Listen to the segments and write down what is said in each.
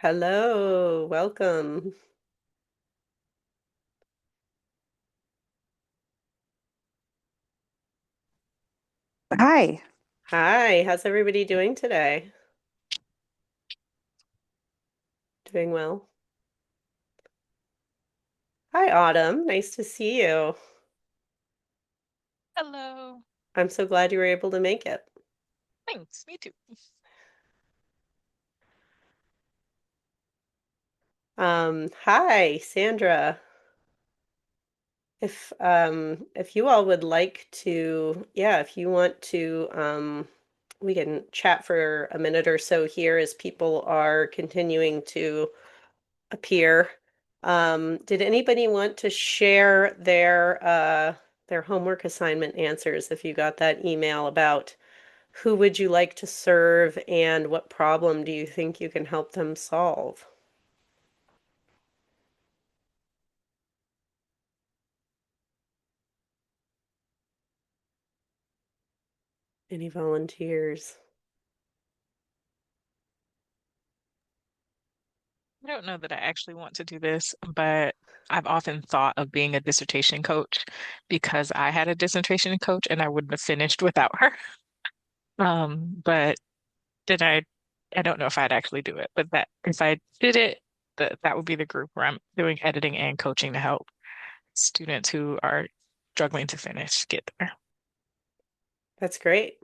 Hello, welcome. Hi. Hi, how's everybody doing today? Doing well. Hi, Autumn. Nice to see you. Hello. I'm so glad you were able to make it. Thanks. Me too. Hi, Sandra. If you all would like to, yeah, if you want to, we can chat for a minute or so here as people are continuing to appear. Did anybody want to share their homework assignment answers if you got that email about who would you like to serve and what problem do you think you can help them solve? Any volunteers? I don't know that I actually want to do this, but I've often thought of being a dissertation coach because I had a dissertation coach and I wouldn't have finished without her. But did I don't know if I'd actually do it, but that if I did it, that would be the group where I'm doing editing and coaching to help students who are struggling to finish get there. That's great.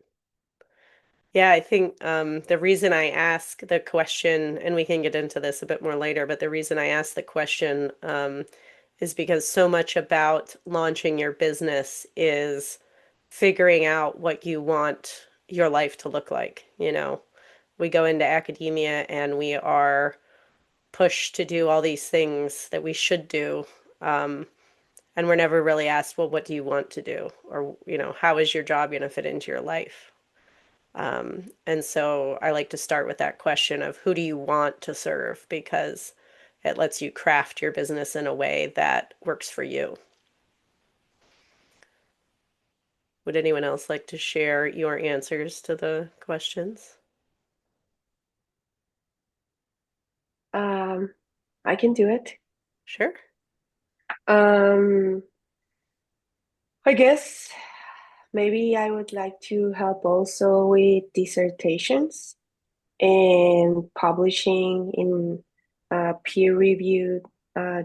Yeah, I think the reason I ask the question, and we can get into this a bit more later, but the reason I ask the question is because so much about launching your business is figuring out what you want your life to look like. We go into academia and we are pushed to do all these things that we should do. Um, and we're never really asked, well, what do you want to do? Or, how is your job going to fit into your life? And so I like to start with that question of who do you want to serve because it lets you craft your business in a way that works for you. Would anyone else like to share your answers to the questions? Um, I can do it. Sure. Um, I guess maybe I would like to help also with dissertations and publishing in peer-reviewed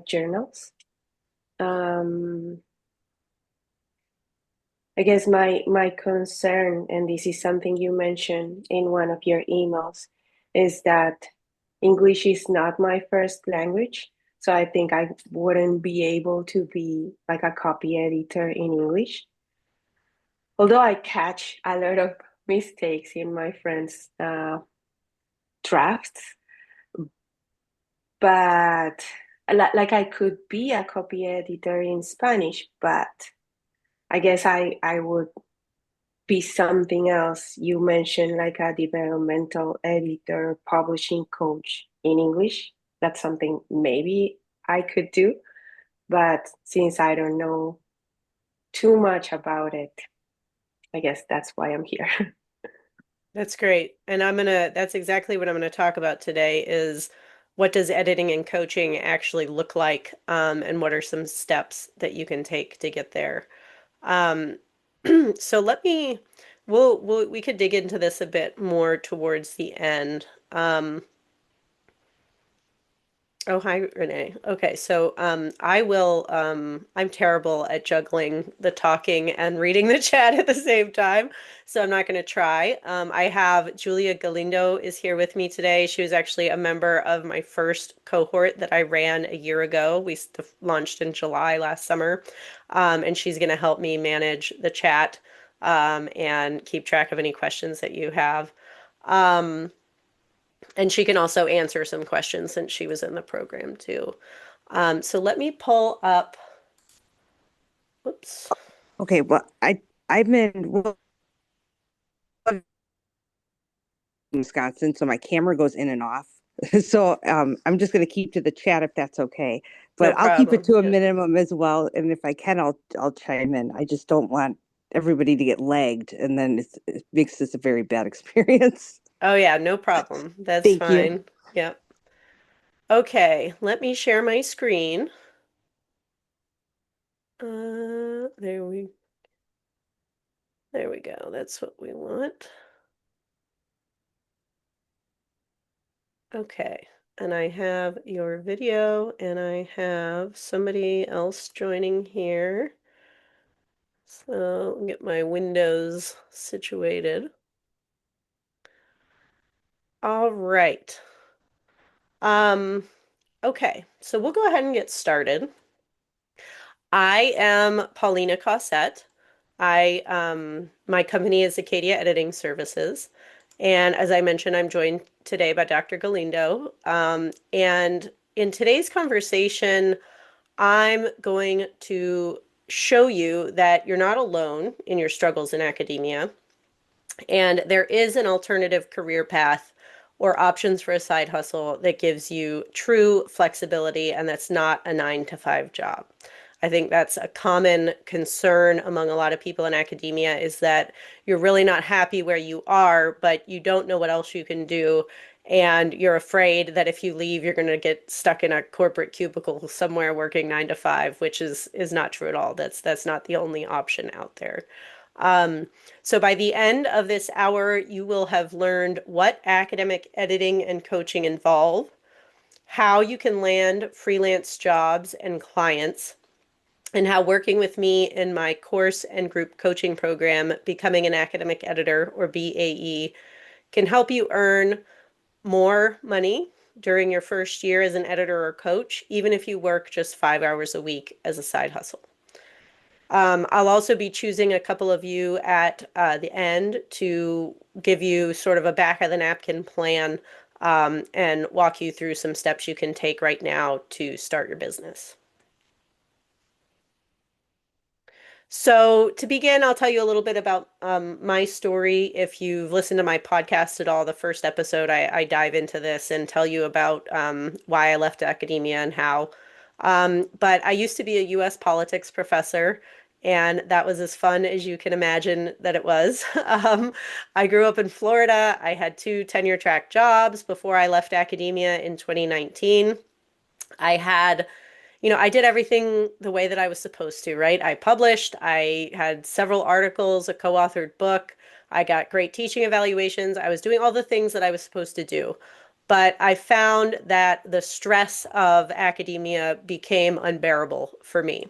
journals. Um, I guess my concern, and this is something you mentioned in one of your emails, is that English is not my first language. So I think I wouldn't be able to be like a copy editor in English. Although I catch a lot of mistakes in my friends' drafts, but like I could be a copy editor in Spanish, but I guess I would be something else. You mentioned like a developmental editor, publishing coach in English. That's something maybe I could do, but since I don't know too much about it, I guess that's why I'm here. That's great. And that's exactly what I'm gonna talk about today is what does editing and coaching actually look like, and what are some steps that you can take to get there. Um, so we could dig into this a bit more towards the end. Oh, hi, Renee. Okay, so I'm terrible at juggling the talking and reading the chat at the same time, so I'm not going to try. I have Julia Galindo is here with me today. She was actually a member of my first cohort that I ran a year ago. Launched in July last summer, and she's going to help me manage the chat, and keep track of any questions that you have. Um, and she can also answer some questions since she was in the program too. So let me pull up, whoops. Okay, well, I'm in Wisconsin, so my camera goes in and off. So I'm just going to keep to the chat if that's okay. No But I'll keep it problem. to a Yeah. minimum as well, and if I can, I'll chime in. I just don't want everybody to get lagged, and then it makes this a very bad experience. Oh yeah, no problem. That's Thank you. fine. Yep. Okay, let me share my screen. There we go. That's what we want. Okay. And I have your video and I have somebody else joining here. So get my windows situated. All right. Um, okay, so we'll go ahead and get started. I am Paulina Cossette. My company is Acadia Editing Services. And as I mentioned, I'm joined today by Dr. Galindo. And in today's conversation, I'm going to show you that you're not alone in your struggles in academia. And there is an alternative career path or options for a side hustle that gives you true flexibility and that's not a 9 to 5 job. I think that's a common concern among a lot of people in academia is that you're really not happy where you are, but you don't know what else you can do. And you're afraid that if you leave, you're going to get stuck in a corporate cubicle somewhere working 9 to 5, which is not true at all. That's not the only option out there. Um, so by the end of this hour, you will have learned what academic editing and coaching involve, how you can land freelance jobs and clients, and how working with me in my course and group coaching program, Becoming an Academic Editor or BAE, can help you earn more money during your first year as an editor or coach, even if you work just 5 hours a week as a side hustle. I'll also be choosing a couple of you at the end to give you sort of a back of the napkin plan and walk you through some steps you can take right now to start your business. So, to begin, I'll tell you a little bit about my story. If you've listened to my podcast at all, the first episode, I dive into this and tell you about why I left academia and how. But I used to be a US politics professor, and that was as fun as you can imagine that it was. I grew up in Florida. I had two tenure track jobs before I left academia in 2019. I had I did everything the way that I was supposed to, right? I published, I had several articles, a co-authored book, I got great teaching evaluations, I was doing all the things that I was supposed to do. But I found that the stress of academia became unbearable for me.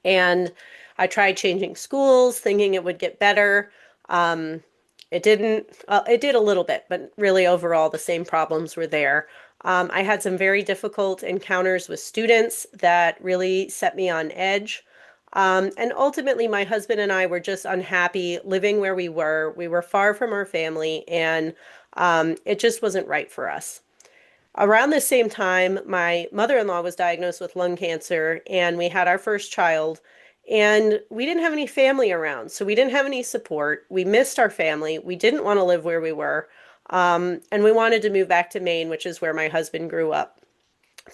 And I tried changing schools, thinking it would get better. Um, it didn't, it did a little bit, but really overall, the same problems were there. I had some very difficult encounters with students that really set me on edge. And ultimately, my husband and I were just unhappy living where we were. We were far from our family, and it just wasn't right for us. Around the same time, my mother-in-law was diagnosed with lung cancer, and we had our first child. And we didn't have any family around, so we didn't have any support. We missed our family. We didn't want to live where we were. And we wanted to move back to Maine, which is where my husband grew up.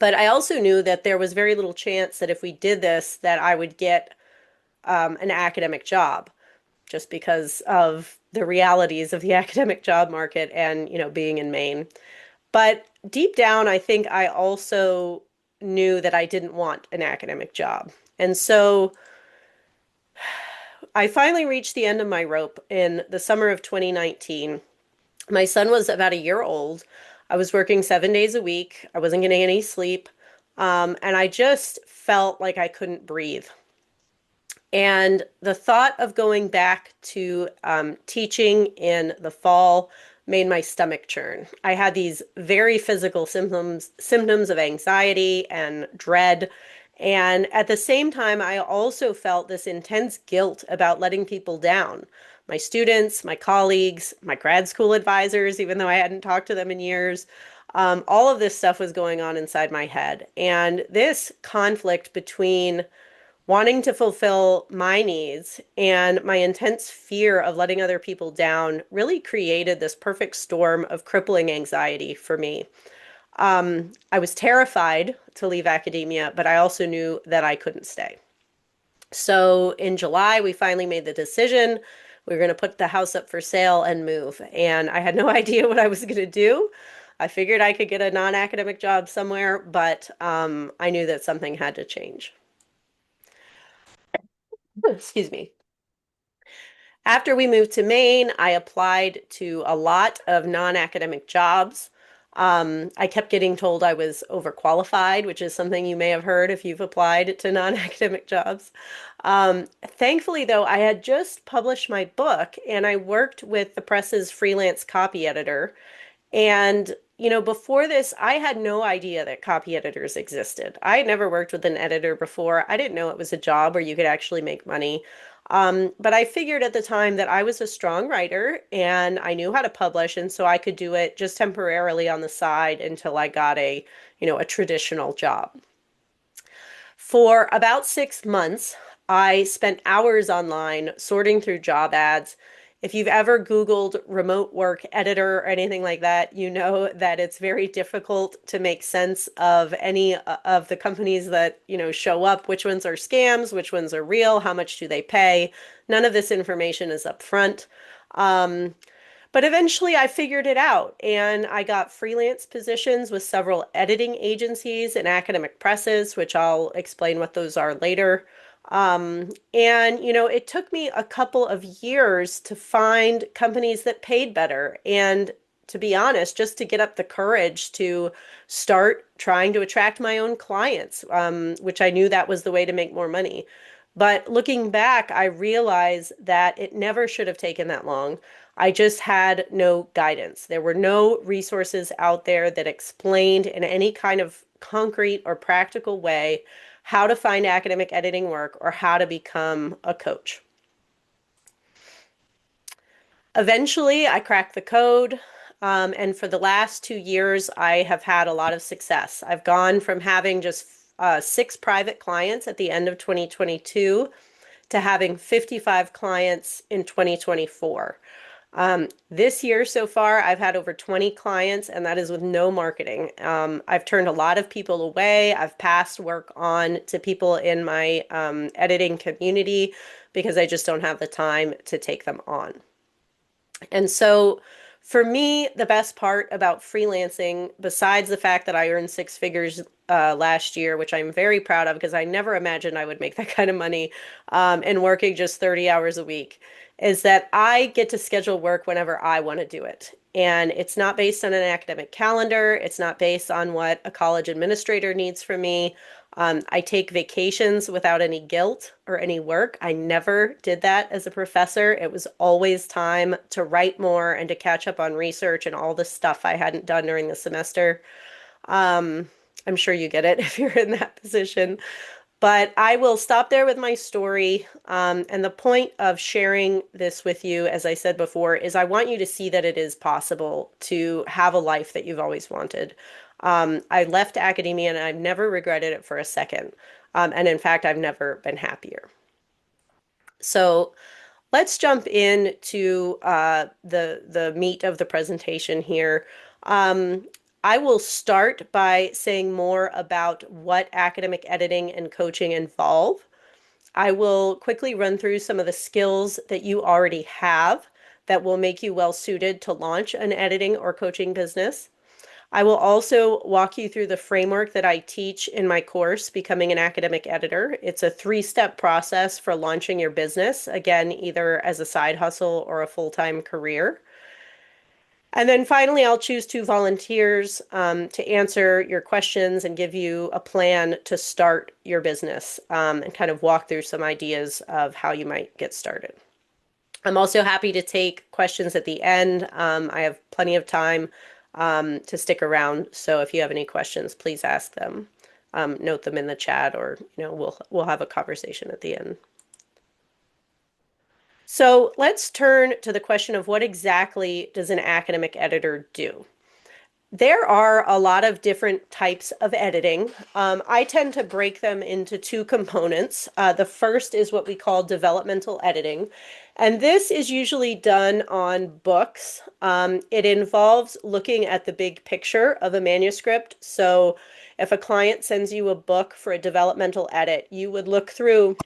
But I also knew that there was very little chance that if we did this, that I would get an academic job, just because of the realities of the academic job market and, being in Maine. But deep down, I think I also knew that I didn't want an academic job. And so I finally reached the end of my rope in the summer of 2019. My son was about a year old. I was working 7 days a week. I wasn't getting any sleep. And I just felt like I couldn't breathe. And the thought of going back to teaching in the fall made my stomach churn. I had these very physical symptoms of anxiety and dread. And at the same time, I also felt this intense guilt about letting people down. My students, my colleagues, my grad school advisors, even though I hadn't talked to them in years. All of this stuff was going on inside my head. And this conflict between wanting to fulfill my needs and my intense fear of letting other people down really created this perfect storm of crippling anxiety for me. I was terrified to leave academia, but I also knew that I couldn't stay. So in July, we finally made the decision. We were going to put the house up for sale and move. And I had no idea what I was going to do. I figured I could get a non-academic job somewhere, but I knew that something had to change. Excuse me. After we moved to Maine, I applied to a lot of non-academic jobs. I kept getting told I was overqualified, which is something you may have heard if you've applied to non-academic jobs. Thankfully, though, I had just published my book and I worked with the press's freelance copy editor. And, before this, I had no idea that copy editors existed. I had never worked with an editor before. I didn't know it was a job where you could actually make money. But I figured at the time that I was a strong writer and I knew how to publish, and so I could do it just temporarily on the side until I got a traditional job. For about 6 months, I spent hours online sorting through job ads. If you've ever Googled remote work editor or anything like that, you know that it's very difficult to make sense of any of the companies that, show up, which ones are scams, which ones are real, how much do they pay. None of this information is up front. Um, but eventually I figured it out and I got freelance positions with several editing agencies and academic presses, which I'll explain what those are later. And it took me a couple of years to find companies that paid better. And to be honest, just to get up the courage to start trying to attract my own clients, which I knew that was the way to make more money. But looking back, I realized that it never should have taken that long. I just had no guidance. There were no resources out there that explained in any kind of concrete or practical way how to find academic editing work or how to become a coach. Eventually, I cracked the code. And for the last 2 years, I have had a lot of success. I've gone from having just 6 private clients at the end of 2022 to having 55 clients in 2024. This year so far, I've had over 20 clients, and that is with no marketing. I've turned a lot of people away. I've passed work on to people in my editing community because I just don't have the time to take them on. And so for me, the best part about freelancing, besides the fact that I earned 6 figures last year, which I'm very proud of because I never imagined I would make that kind of money and working just 30 hours a week, is that I get to schedule work whenever I want to do it. And it's not based on an academic calendar. It's not based on what a college administrator needs from me. I take vacations without any guilt or any work. I never did that as a professor. It was always time to write more and to catch up on research and all the stuff I hadn't done during the semester. Um, I'm sure you get it if you're in that position. But I will stop there with my story. And the point of sharing this with you, as I said before, is I want you to see that it is possible to have a life that you've always wanted. I left academia and I've never regretted it for a second. And in fact, I've never been happier. So let's jump into the meat of the presentation here. Um, I will start by saying more about what academic editing and coaching involve. I will quickly run through some of the skills that you already have that will make you well suited to launch an editing or coaching business. I will also walk you through the framework that I teach in my course, Becoming an Academic Editor. It's a 3-step process for launching your business, again, either as a side hustle or a full-time career. And then finally, I'll choose 2 volunteers to answer your questions and give you a plan to start your business and kind of walk through some ideas of how you might get started. I'm also happy to take questions at the end. I have plenty of time to stick around. So if you have any questions, please ask them. Note them in the chat, or we'll have a conversation at the end. So let's turn to the question of what exactly does an academic editor do? There are a lot of different types of editing. I tend to break them into 2 components. The first is what we call developmental editing, and this is usually done on books. It involves looking at the big picture of a manuscript. So if a client sends you a book for a developmental edit, you would look through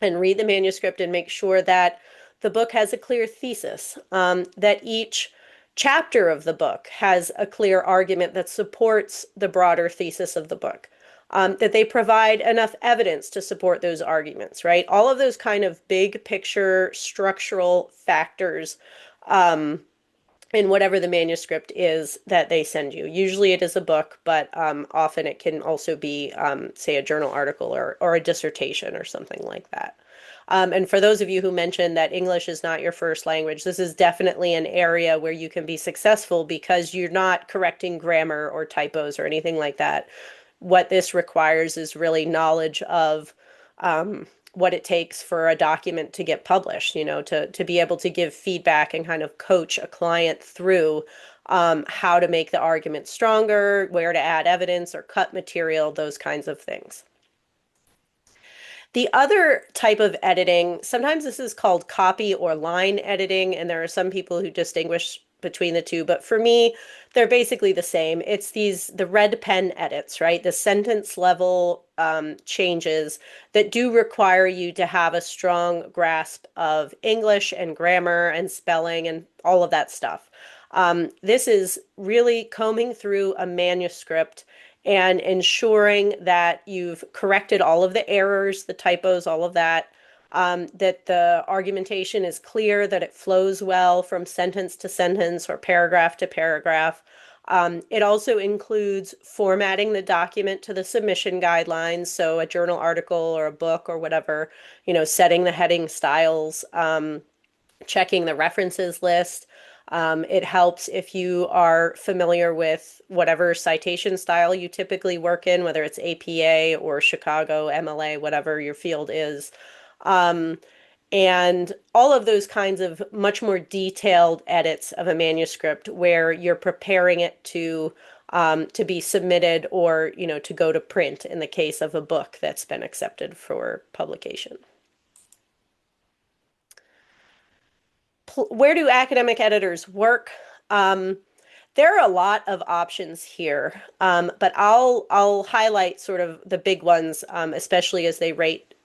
and read the manuscript and make sure that the book has a clear thesis, that each chapter of the book has a clear argument that supports the broader thesis of the book. That they provide enough evidence to support those arguments, right? All of those kind of big picture structural factors um, in whatever the manuscript is that they send you. Usually it is a book, but often it can also be, say, a journal article or a dissertation or something like that. And for those of you who mentioned that English is not your first language, this is definitely an area where you can be successful because you're not correcting grammar or typos or anything like that. What this requires is really knowledge of what it takes for a document to get published, to be able to give feedback and kind of coach a client through how to make the argument stronger, where to add evidence or cut material, those kinds of things. The other type of editing, sometimes this is called copy or line editing, and there are some people who distinguish between the two, but for me, they're basically the same. It's the red pen edits, right? The sentence level changes that do require you to have a strong grasp of English and grammar and spelling and all of that stuff. This is really combing through a manuscript and ensuring that you've corrected all of the errors, the typos, all of that, that the argumentation is clear, that it flows well from sentence to sentence or paragraph to paragraph. It also includes formatting the document to the submission guidelines, so a journal article or a book or whatever, setting the heading styles, checking the references list. It helps if you are familiar with whatever citation style you typically work in, whether it's APA or Chicago, MLA, whatever your field is. Um, and all of those kinds of much more detailed edits of a manuscript where you're preparing it to be submitted or, to go to print in the case of a book that's been accepted for publication. Where do academic editors work? Um, there are a lot of options here, but I'll highlight sort of the big ones, especially as they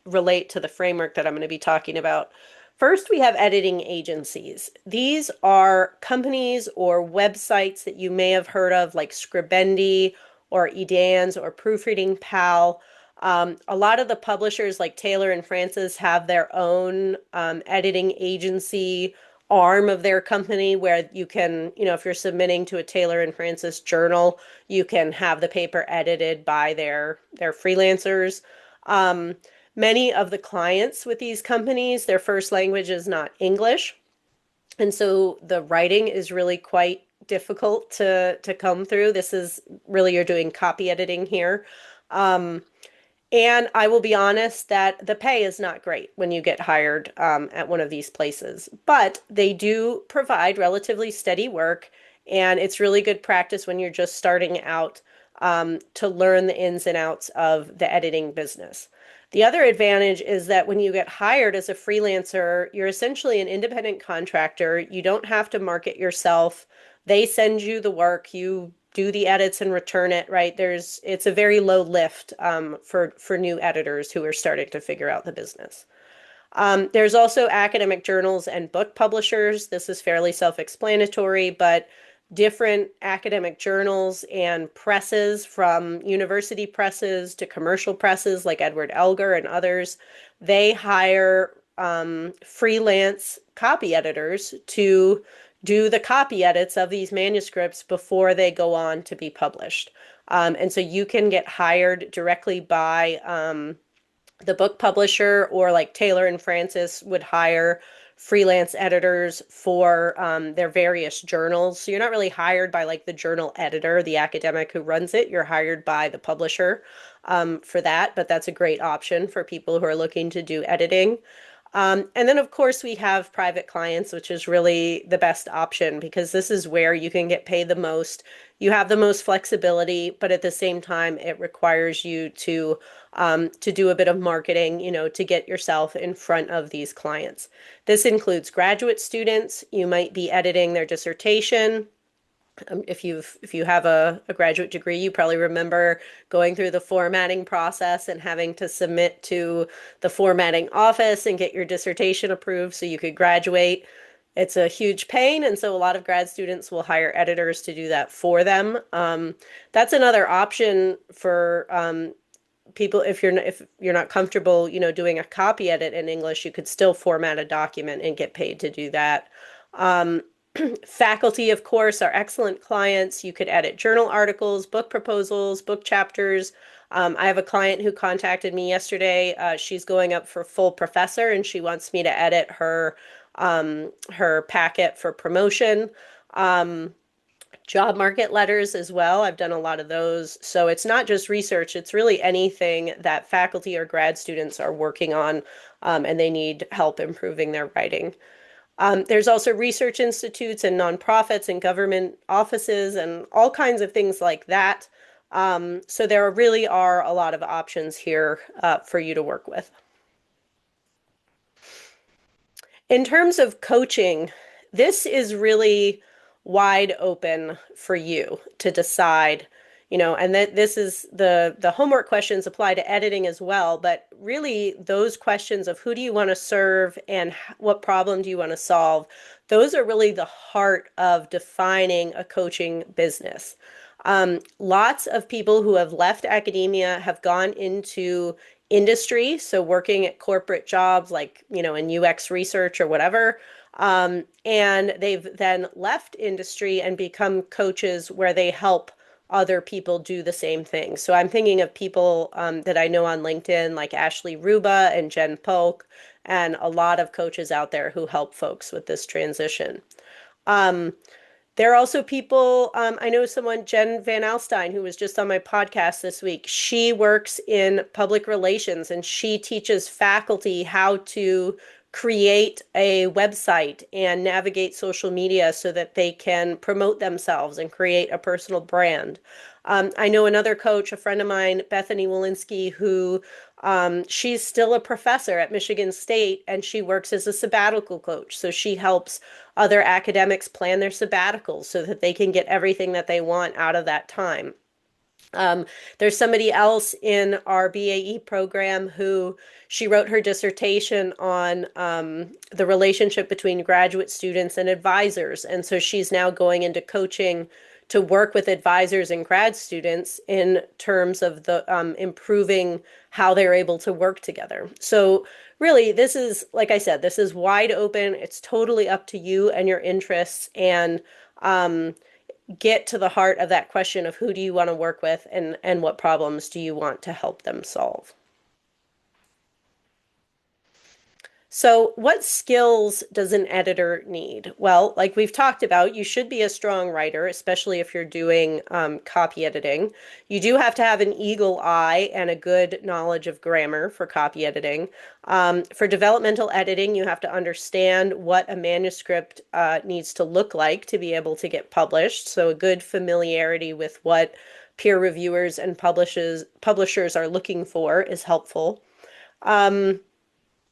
relate to the framework that I'm going to be talking about. First, we have editing agencies. These are companies or websites that you may have heard of, like Scribendi or Edans or Proofreading Pal. A lot of the publishers, like Taylor and Francis, have their own editing agency arm of their company where you can, if you're submitting to a Taylor and Francis journal, you can have the paper edited by their freelancers. Um, Many of the clients with these companies, their first language is not English, and so the writing is really quite difficult to come through. This is really, you're doing copy editing here. Um, and I will be honest that the pay is not great when you get hired at one of these places, but they do provide relatively steady work, and it's really good practice when you're just starting out to learn the ins and outs of the editing business. The other advantage is that when you get hired as a freelancer, you're essentially an independent contractor. You don't have to market yourself. They send you the work, you do the edits and return it, right? It's a very low lift for new editors who are starting to figure out the business. There's also academic journals and book publishers. This is fairly self-explanatory, but different academic journals and presses, from university presses to commercial presses like Edward Elgar and others, they hire freelance copy editors to do the copy edits of these manuscripts before they go on to be published. And so you can get hired directly by the book publisher, or like Taylor and Francis would hire freelance editors for their various journals. So you're not really hired by like the journal editor, the academic who runs it. You're hired by the publisher for that, but that's a great option for people who are looking to do editing. And then, of course, we have private clients, which is really the best option because this is where you can get paid the most. You have the most flexibility, but at the same time, it requires you to do a bit of marketing, to get yourself in front of these clients. This includes graduate students. You might be editing their dissertation. If you have a graduate degree, you probably remember going through the formatting process and having to submit to the formatting office and get your dissertation approved so you could graduate. It's a huge pain, and so a lot of grad students will hire editors to do that for them. That's another option for people if you're not comfortable, doing a copy edit in English, you could still format a document and get paid to do that. Um, Faculty, of course, are excellent clients. You could edit journal articles, book proposals, book chapters. I have a client who contacted me yesterday. She's going up for full professor, and she wants me to edit her packet for promotion. Um, Job market letters as well. I've done a lot of those. So it's not just research, it's really anything that faculty or grad students are working on, and they need help improving their writing. There's also research institutes and nonprofits and government offices and all kinds of things like that. So there really are a lot of options here for you to work with. In terms of coaching, this is really wide open for you to decide, and that this is the homework questions apply to editing as well, but really those questions of who do you want to serve and what problem do you want to solve, those are really the heart of defining a coaching business. Lots of people who have left academia have gone into industry, so working at corporate jobs like, in UX research or whatever. And they've then left industry and become coaches where they help other people do the same thing. So I'm thinking of people that I know on LinkedIn, like Ashley Ruba and Jen Polk, and a lot of coaches out there who help folks with this transition. Um, there are also people, I know someone, Jen Van Alstyne, who was just on my podcast this week. She works in public relations and she teaches faculty how to create a website and navigate social media so that they can promote themselves and create a personal brand. I know another coach, a friend of mine, Bethany Walensky, who she's still a professor at Michigan State and she works as a sabbatical coach. So she helps other academics plan their sabbaticals so that they can get everything that they want out of that time. There's somebody else in our BAE program who she wrote her dissertation on the relationship between graduate students and advisors. And so she's now going into coaching to work with advisors and grad students in terms of the improving how they're able to work together. So really, this is, like I said, this is wide open. It's totally up to you and your interests. And get to the heart of that question of who do you want to work with and what problems do you want to help them solve. So, what skills does an editor need? Well, like we've talked about, you should be a strong writer, especially if you're doing copy editing. You do have to have an eagle eye and a good knowledge of grammar for copy editing. For developmental editing, you have to understand what a manuscript needs to look like to be able to get published. So, a good familiarity with what peer reviewers and publishers are looking for is helpful. Um,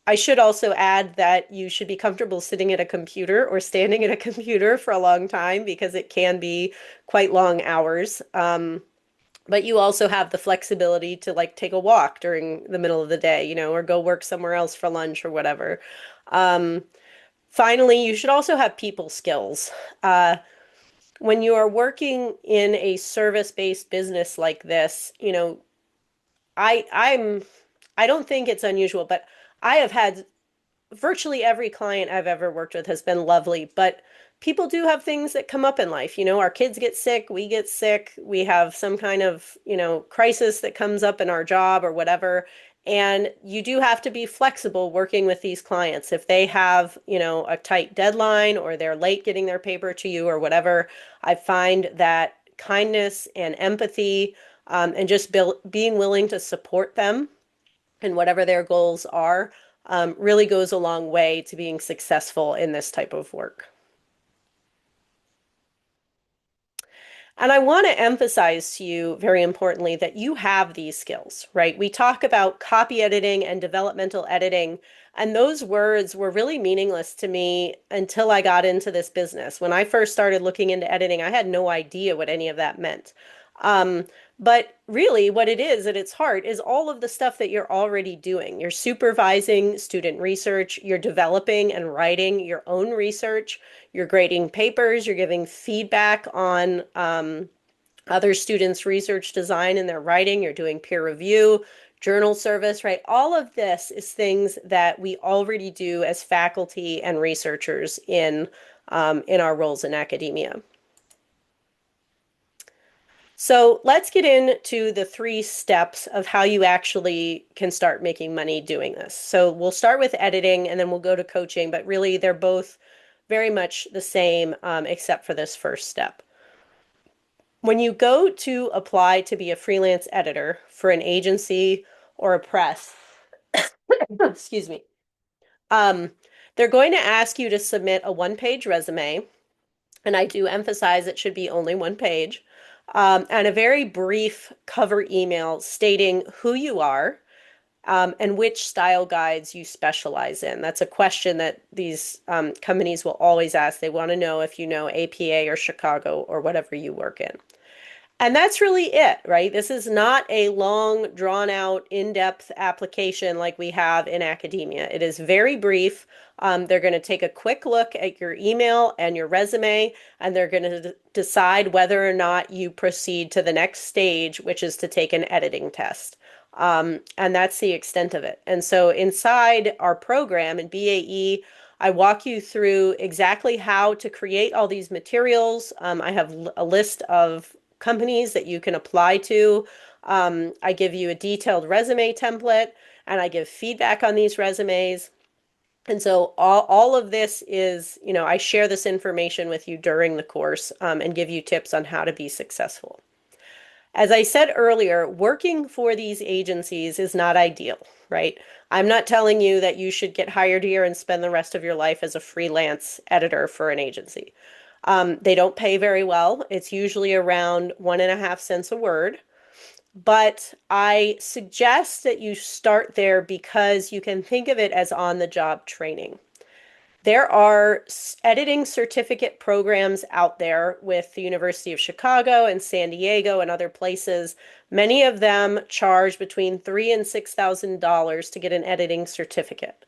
I should also add that you should be comfortable sitting at a computer or standing at a computer for a long time because it can be quite long hours. But you also have the flexibility to like take a walk during the middle of the day, or go work somewhere else for lunch or whatever. Um, Finally, you should also have people skills. When you are working in a service-based business like this, I I'm I don't think it's unusual, but I have had virtually every client I've ever worked with has been lovely, but people do have things that come up in life. Our kids get sick, we get sick, we have some kind of, crisis that comes up in our job or whatever. And you do have to be flexible working with these clients. If they have, a tight deadline or they're late getting their paper to you or whatever, I find that kindness and empathy, and just being willing to support them and whatever their goals are, really goes a long way to being successful in this type of work. And I want to emphasize to you very importantly that you have these skills, right? We talk about copy editing and developmental editing, and those words were really meaningless to me until I got into this business. When I first started looking into editing, I had no idea what any of that meant. Um, But really, what it is at its heart is all of the stuff that you're already doing. You're supervising student research, you're developing and writing your own research, you're grading papers, you're giving feedback on other students' research design and their writing, you're doing peer review, journal service, right? All of this is things that we already do as faculty and researchers in our roles in academia. So let's get into the three steps of how you actually can start making money doing this. So we'll start with editing and then we'll go to coaching, but really they're both very much the same, except for this first step. When you go to apply to be a freelance editor for an agency or a press, excuse me, um, they're going to ask you to submit a one-page resume, and I do emphasize it should be only one page, and a very brief cover email stating who you are, and which style guides you specialize in. That's a question that these companies will always ask. They want to know if you know APA or Chicago or whatever you work in. And that's really it, right? This is not a long, drawn out, in-depth application like we have in academia. It is very brief. They're going to take a quick look at your email and your resume, and they're going to decide whether or not you proceed to the next stage, which is to take an editing test. And that's the extent of it. And so inside our program in BAE, I walk you through exactly how to create all these materials. I have a list of companies that you can apply to. I give you a detailed resume template and I give feedback on these resumes. And so all of this is, I share this information with you during the course and give you tips on how to be successful. As I said earlier, working for these agencies is not ideal, right? I'm not telling you that you should get hired here and spend the rest of your life as a freelance editor for an agency. They don't pay very well. It's usually around 1.5 cents a word. But I suggest that you start there because you can think of it as on-the-job training. There are editing certificate programs out there with the University of Chicago and San Diego and other places. Many of them charge between $3,000 and $6,000 to get an editing certificate.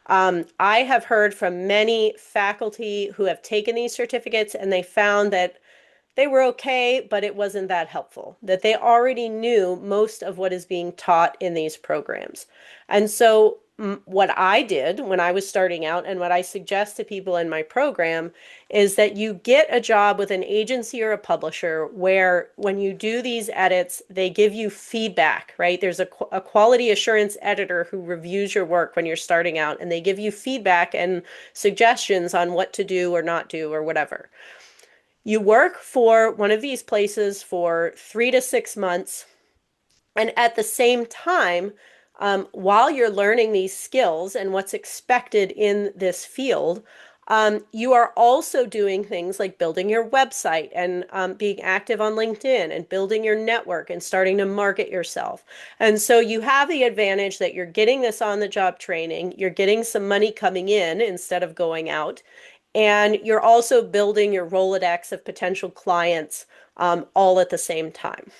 I have heard from many faculty who have taken these certificates and they found that they were okay, but it wasn't that helpful, that they already knew most of what is being taught in these programs. And so what I did when I was starting out and what I suggest to people in my program is that you get a job with an agency or a publisher where when you do these edits, they give you feedback, right? There's a quality assurance editor who reviews your work when you're starting out and they give you feedback and suggestions on what to do or not do or whatever. You work for one of these places for 3 to 6 months, and at the same time, while you're learning these skills and what's expected in this field, you are also doing things like building your website and being active on LinkedIn and building your network and starting to market yourself. And so you have the advantage that you're getting this on the job training, you're getting some money coming in instead of going out, and you're also building your Rolodex of potential clients all at the same time.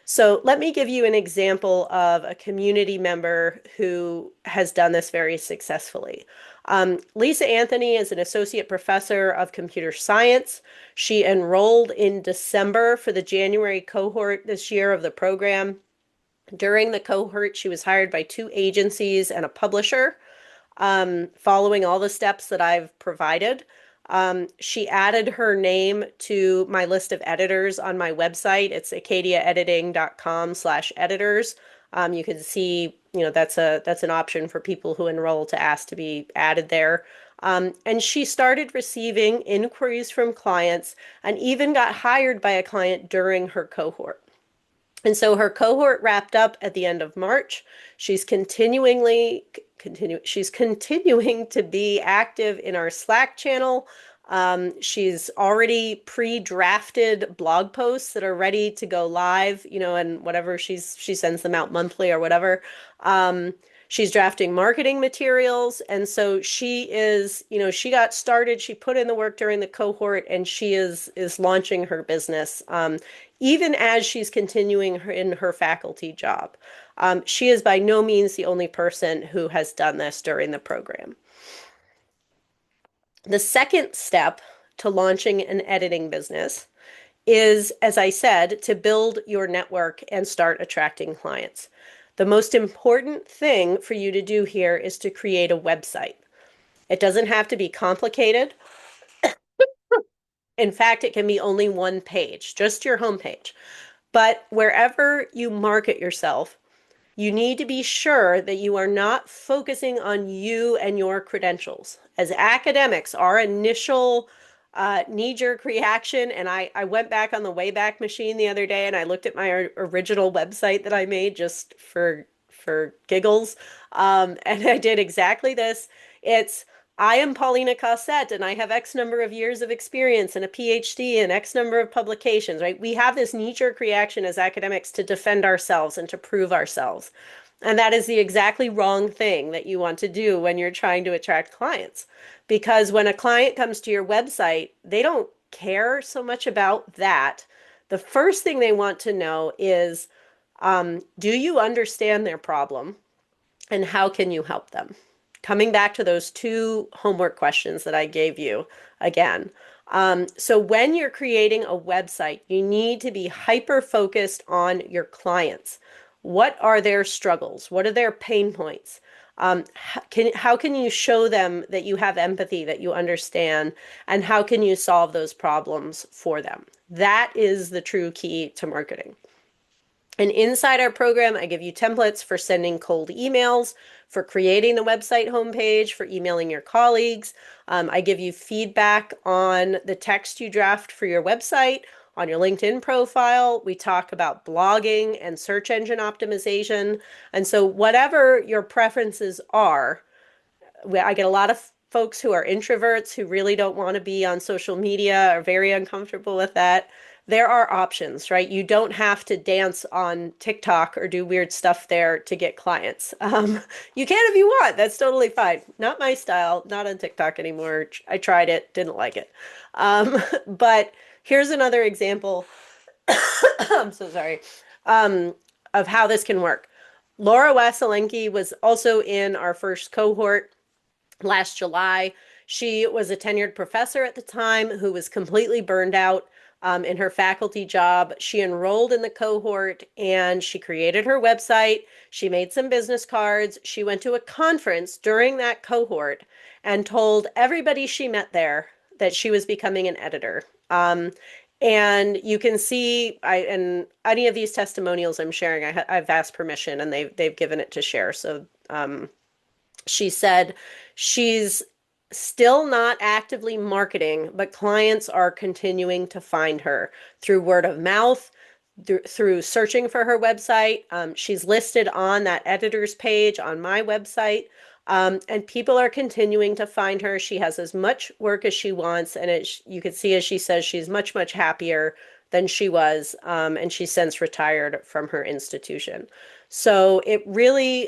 So let me give you an example of a community member who has done this very successfully. Lisa Anthony is an associate professor of computer science. She enrolled in December for the January cohort this year of the program. During the cohort, she was hired by 2 agencies and a publisher, following all the steps that I've provided. She added her name to my list of editors on my website. It's acadiaediting.com/editors. You can see, that's an option for people who enroll to ask to be added there. And she started receiving inquiries from clients and even got hired by a client during her cohort. And so her cohort wrapped up at the end of March. She's she's continuing to be active in our Slack channel. She's already pre-drafted blog posts that are ready to go live, and whatever she sends them out monthly or whatever. She's drafting marketing materials. And so she is, she got started, she put in the work during the cohort, and she is launching her business, even as she's continuing in her faculty job. She is by no means the only person who has done this during the program. The second step to launching an editing business is, as I said, to build your network and start attracting clients. The most important thing for you to do here is to create a website. It doesn't have to be complicated. In fact, it can be only one page, just your homepage. But wherever you market yourself, you need to be sure that you are not focusing on you and your credentials. As academics, our initial knee-jerk reaction, and I went back on the Wayback Machine the other day and I looked at my original website that I made just for giggles, and I did exactly this. It's I am Paulina Cossette and I have X number of years of experience and a PhD and X number of publications, right? We have this knee-jerk reaction as academics to defend ourselves and to prove ourselves. And that is the exactly wrong thing that you want to do when you're trying to attract clients. Because when a client comes to your website, they don't care so much about that. The first thing they want to know is, do you understand their problem and how can you help them? Coming back to those two homework questions that I gave you again. So when you're creating a website, you need to be hyper focused on your clients. What are their struggles? What are their pain points? How can you show them that you have empathy, that you understand, and how can you solve those problems for them? That is the true key to marketing. And inside our program, I give you templates for sending cold emails, for creating the website homepage, for emailing your colleagues. I give you feedback on the text you draft for your website, on your LinkedIn profile. We talk about blogging and search engine optimization. And so whatever your preferences are, I get a lot of folks who are introverts who really don't want to be on social media, are very uncomfortable with that. There are options, right? You don't have to dance on TikTok or do weird stuff there to get clients. You can if you want. That's totally fine. Not my style, not on TikTok anymore. I tried it, didn't like it. But here's another example. I'm so sorry. Um, of how this can work. Laura Waselenki was also in our first cohort last July. She was a tenured professor at the time who was completely burned out in her faculty job. She enrolled in the cohort and she created her website. She made some business cards. She went to a conference during that cohort and told everybody she met there that she was becoming an editor. And you can see, and any of these testimonials I'm sharing, I've asked permission and they've given it to share. So she said she's still not actively marketing, but clients are continuing to find her through word of mouth, through searching for her website. She's listed on that editor's page on my website. And people are continuing to find her. She has as much work as she wants. And you can see, as she says, she's much, much happier than she was. And she's since retired from her institution. So it really,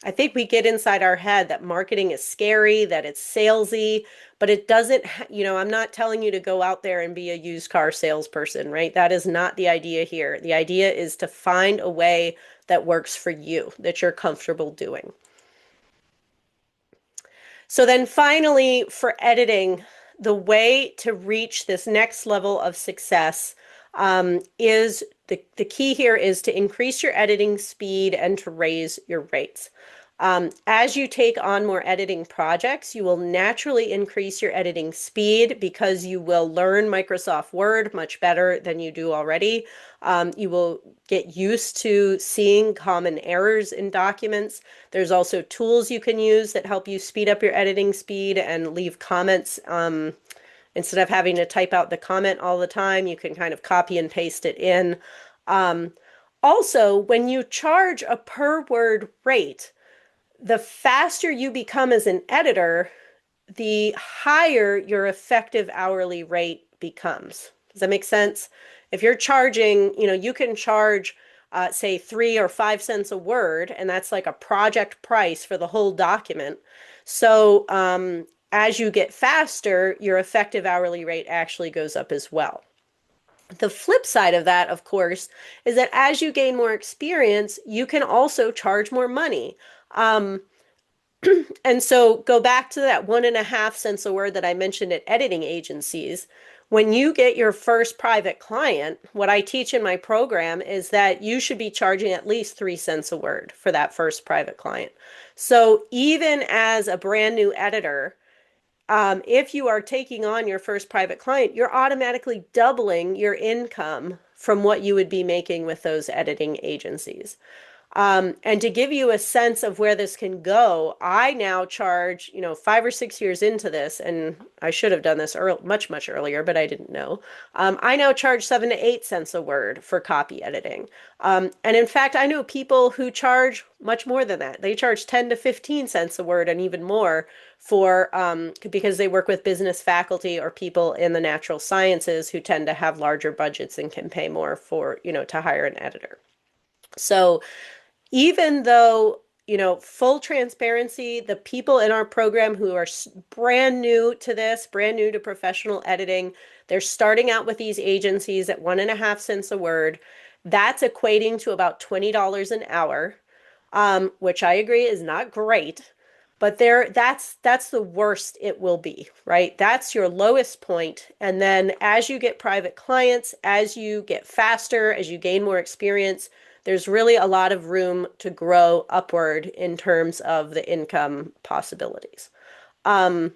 I think we get inside our head that marketing is scary, that it's salesy, but it doesn't, I'm not telling you to go out there and be a used car salesperson, right? That is not the idea here. The idea is to find a way that works for you, that you're comfortable doing. So then finally, for editing, the way to reach this next level of success is the key here is to increase your editing speed and to raise your rates. As you take on more editing projects, you will naturally increase your editing speed because you will learn Microsoft Word much better than you do already. You will get used to seeing common errors in documents. There's also tools you can use that help you speed up your editing speed and leave comments. Instead of having to type out the comment all the time, you can kind of copy and paste it in. Also, when you charge a per word rate, the faster you become as an editor, the higher your effective hourly rate becomes. Does that make sense? If you're charging, you can charge say 3 or 5 cents a word, and that's like a project price for the whole document. So as you get faster, your effective hourly rate actually goes up as well. The flip side of that, of course, is that as you gain more experience, you can also charge more money. Um, and so go back to that 1.5 cents a word that I mentioned at editing agencies. When you get your first private client, what I teach in my program is that you should be charging at least 3 cents a word for that first private client. So even as a brand new editor, if you are taking on your first private client, you're automatically doubling your income from what you would be making with those editing agencies. And to give you a sense of where this can go, I now charge, 5 or 6 years into this, and I should have done this much, much earlier, but I didn't know. I now charge 7 to 8 cents a word for copy editing. And in fact, I know people who charge much more than that. They charge 10 to 15 cents a word and even more for because they work with business faculty or people in the natural sciences who tend to have larger budgets and can pay more for, to hire an editor. So even though, full transparency, the people in our program who are brand new to this, brand new to professional editing, they're starting out with these agencies at 1.5 cents a word. That's equating to about $20 an hour, which I agree is not great. But that's the worst it will be, right? That's your lowest point. And then as you get private clients, as you get faster, as you gain more experience, there's really a lot of room to grow upward in terms of the income possibilities. Um,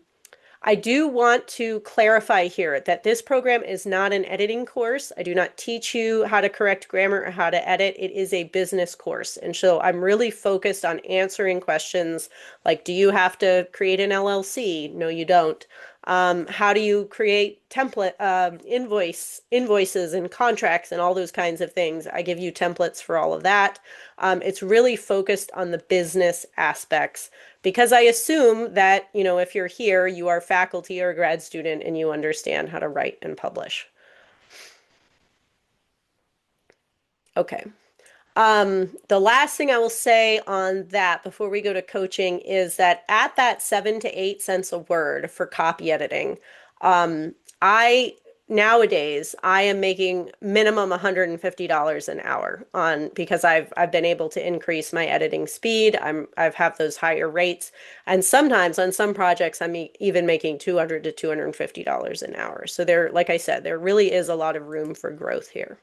I do want to clarify here that this program is not an editing course. I do not teach you how to correct grammar or how to edit. It is a business course. And so I'm really focused on answering questions like, do you have to create an LLC? No, you don't. How do you create template invoices and contracts and all those kinds of things? I give you templates for all of that. It's really focused on the business aspects because I assume that, if you're here, you are faculty or a grad student and you understand how to write and publish. Okay. The last thing I will say on that before we go to coaching is that at that 7 to 8 cents a word for copy editing, I nowadays I am making minimum $150 an hour on because I've been able to increase my editing speed. I've have those higher rates, and sometimes on some projects I'm even making $200 to $250 an hour. So there, like I said, there really is a lot of room for growth here.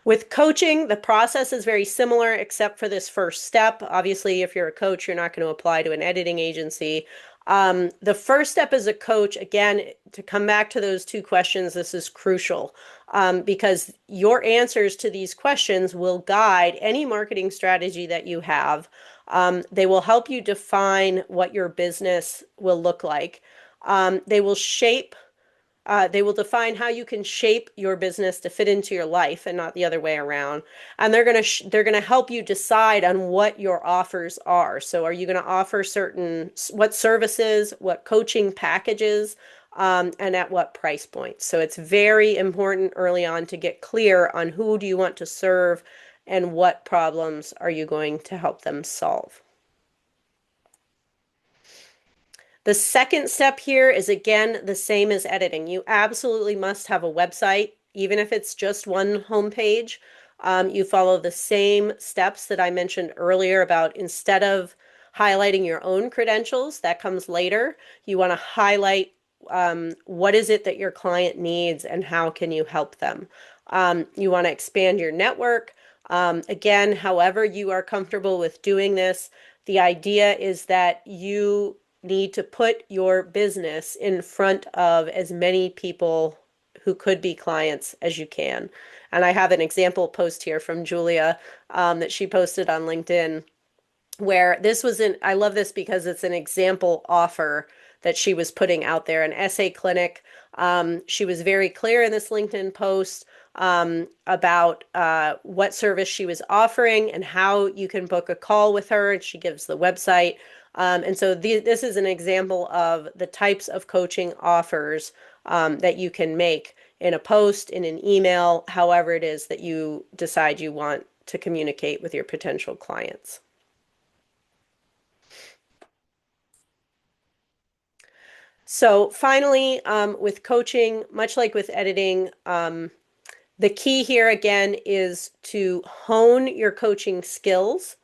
With coaching, the process is very similar except for this first step. Obviously, if you're a coach, you're not going to apply to an editing agency. The first step as a coach, again, to come back to those two questions, this is crucial because your answers to these questions will guide any marketing strategy that you have. They will help you define what your business will look like. They will define how you can shape your business to fit into your life and not the other way around. And they're going to help you decide on what your offers are. So are you going to offer what services, what coaching packages, and at what price point? So it's very important early on to get clear on who do you want to serve and what problems are you going to help them solve. The second step here is again the same as editing. You absolutely must have a website, even if it's just one homepage. You follow the same steps that I mentioned earlier about instead of highlighting your own credentials, that comes later. You want to highlight what is it that your client needs and how can you help them. You want to expand your network. Again, however you are comfortable with doing this, the idea is that you need to put your business in front of as many people who could be clients as you can. And I have an example post here from Julia that she posted on LinkedIn where I love this because it's an example offer that she was putting out there, an essay clinic. She was very clear in this LinkedIn post about what service she was offering and how you can book a call with her. And she gives the website. And so this is an example of the types of coaching offers that you can make in a post, in an email, however it is that you decide you want to communicate with your potential clients. So finally, with coaching, much like with editing, the key here again is to hone your coaching skills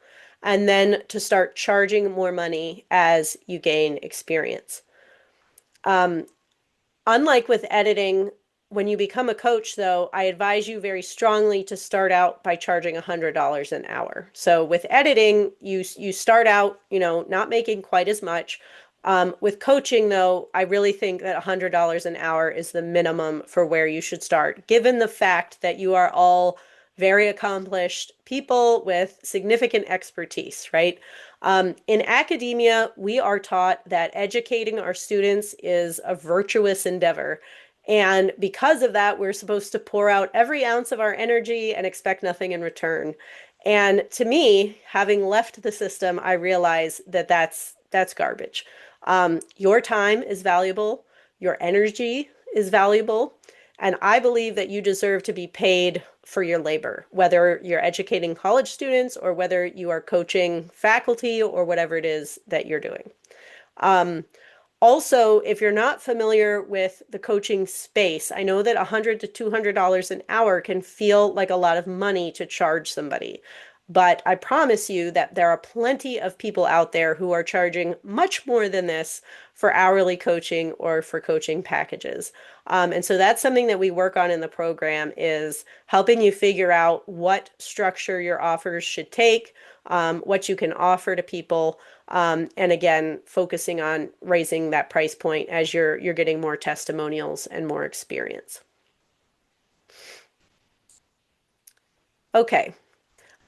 and then to start charging more money as you gain experience. Um, Unlike with editing, when you become a coach, though, I advise you very strongly to start out by charging $100 an hour. So with editing, you start out, not making quite as much. With coaching, though, I really think that $100 an hour is the minimum for where you should start, given the fact that you are all very accomplished people with significant expertise, right? In academia, we are taught that educating our students is a virtuous endeavor. And because of that, we're supposed to pour out every ounce of our energy and expect nothing in return. And to me, having left the system, I realize that that's garbage. Your time is valuable, your energy is valuable, and I believe that you deserve to be paid for your labor, whether you're educating college students or whether you are coaching faculty or whatever it is that you're doing. Um, Also, if you're not familiar with the coaching space, I know that $100 to $200 an hour can feel like a lot of money to charge somebody. But I promise you that there are plenty of people out there who are charging much more than this for hourly coaching or for coaching packages. And so that's something that we work on in the program is helping you figure out what structure your offers should take, what you can offer to people, and again, focusing on raising that price point as you're getting more testimonials and more experience. Okay.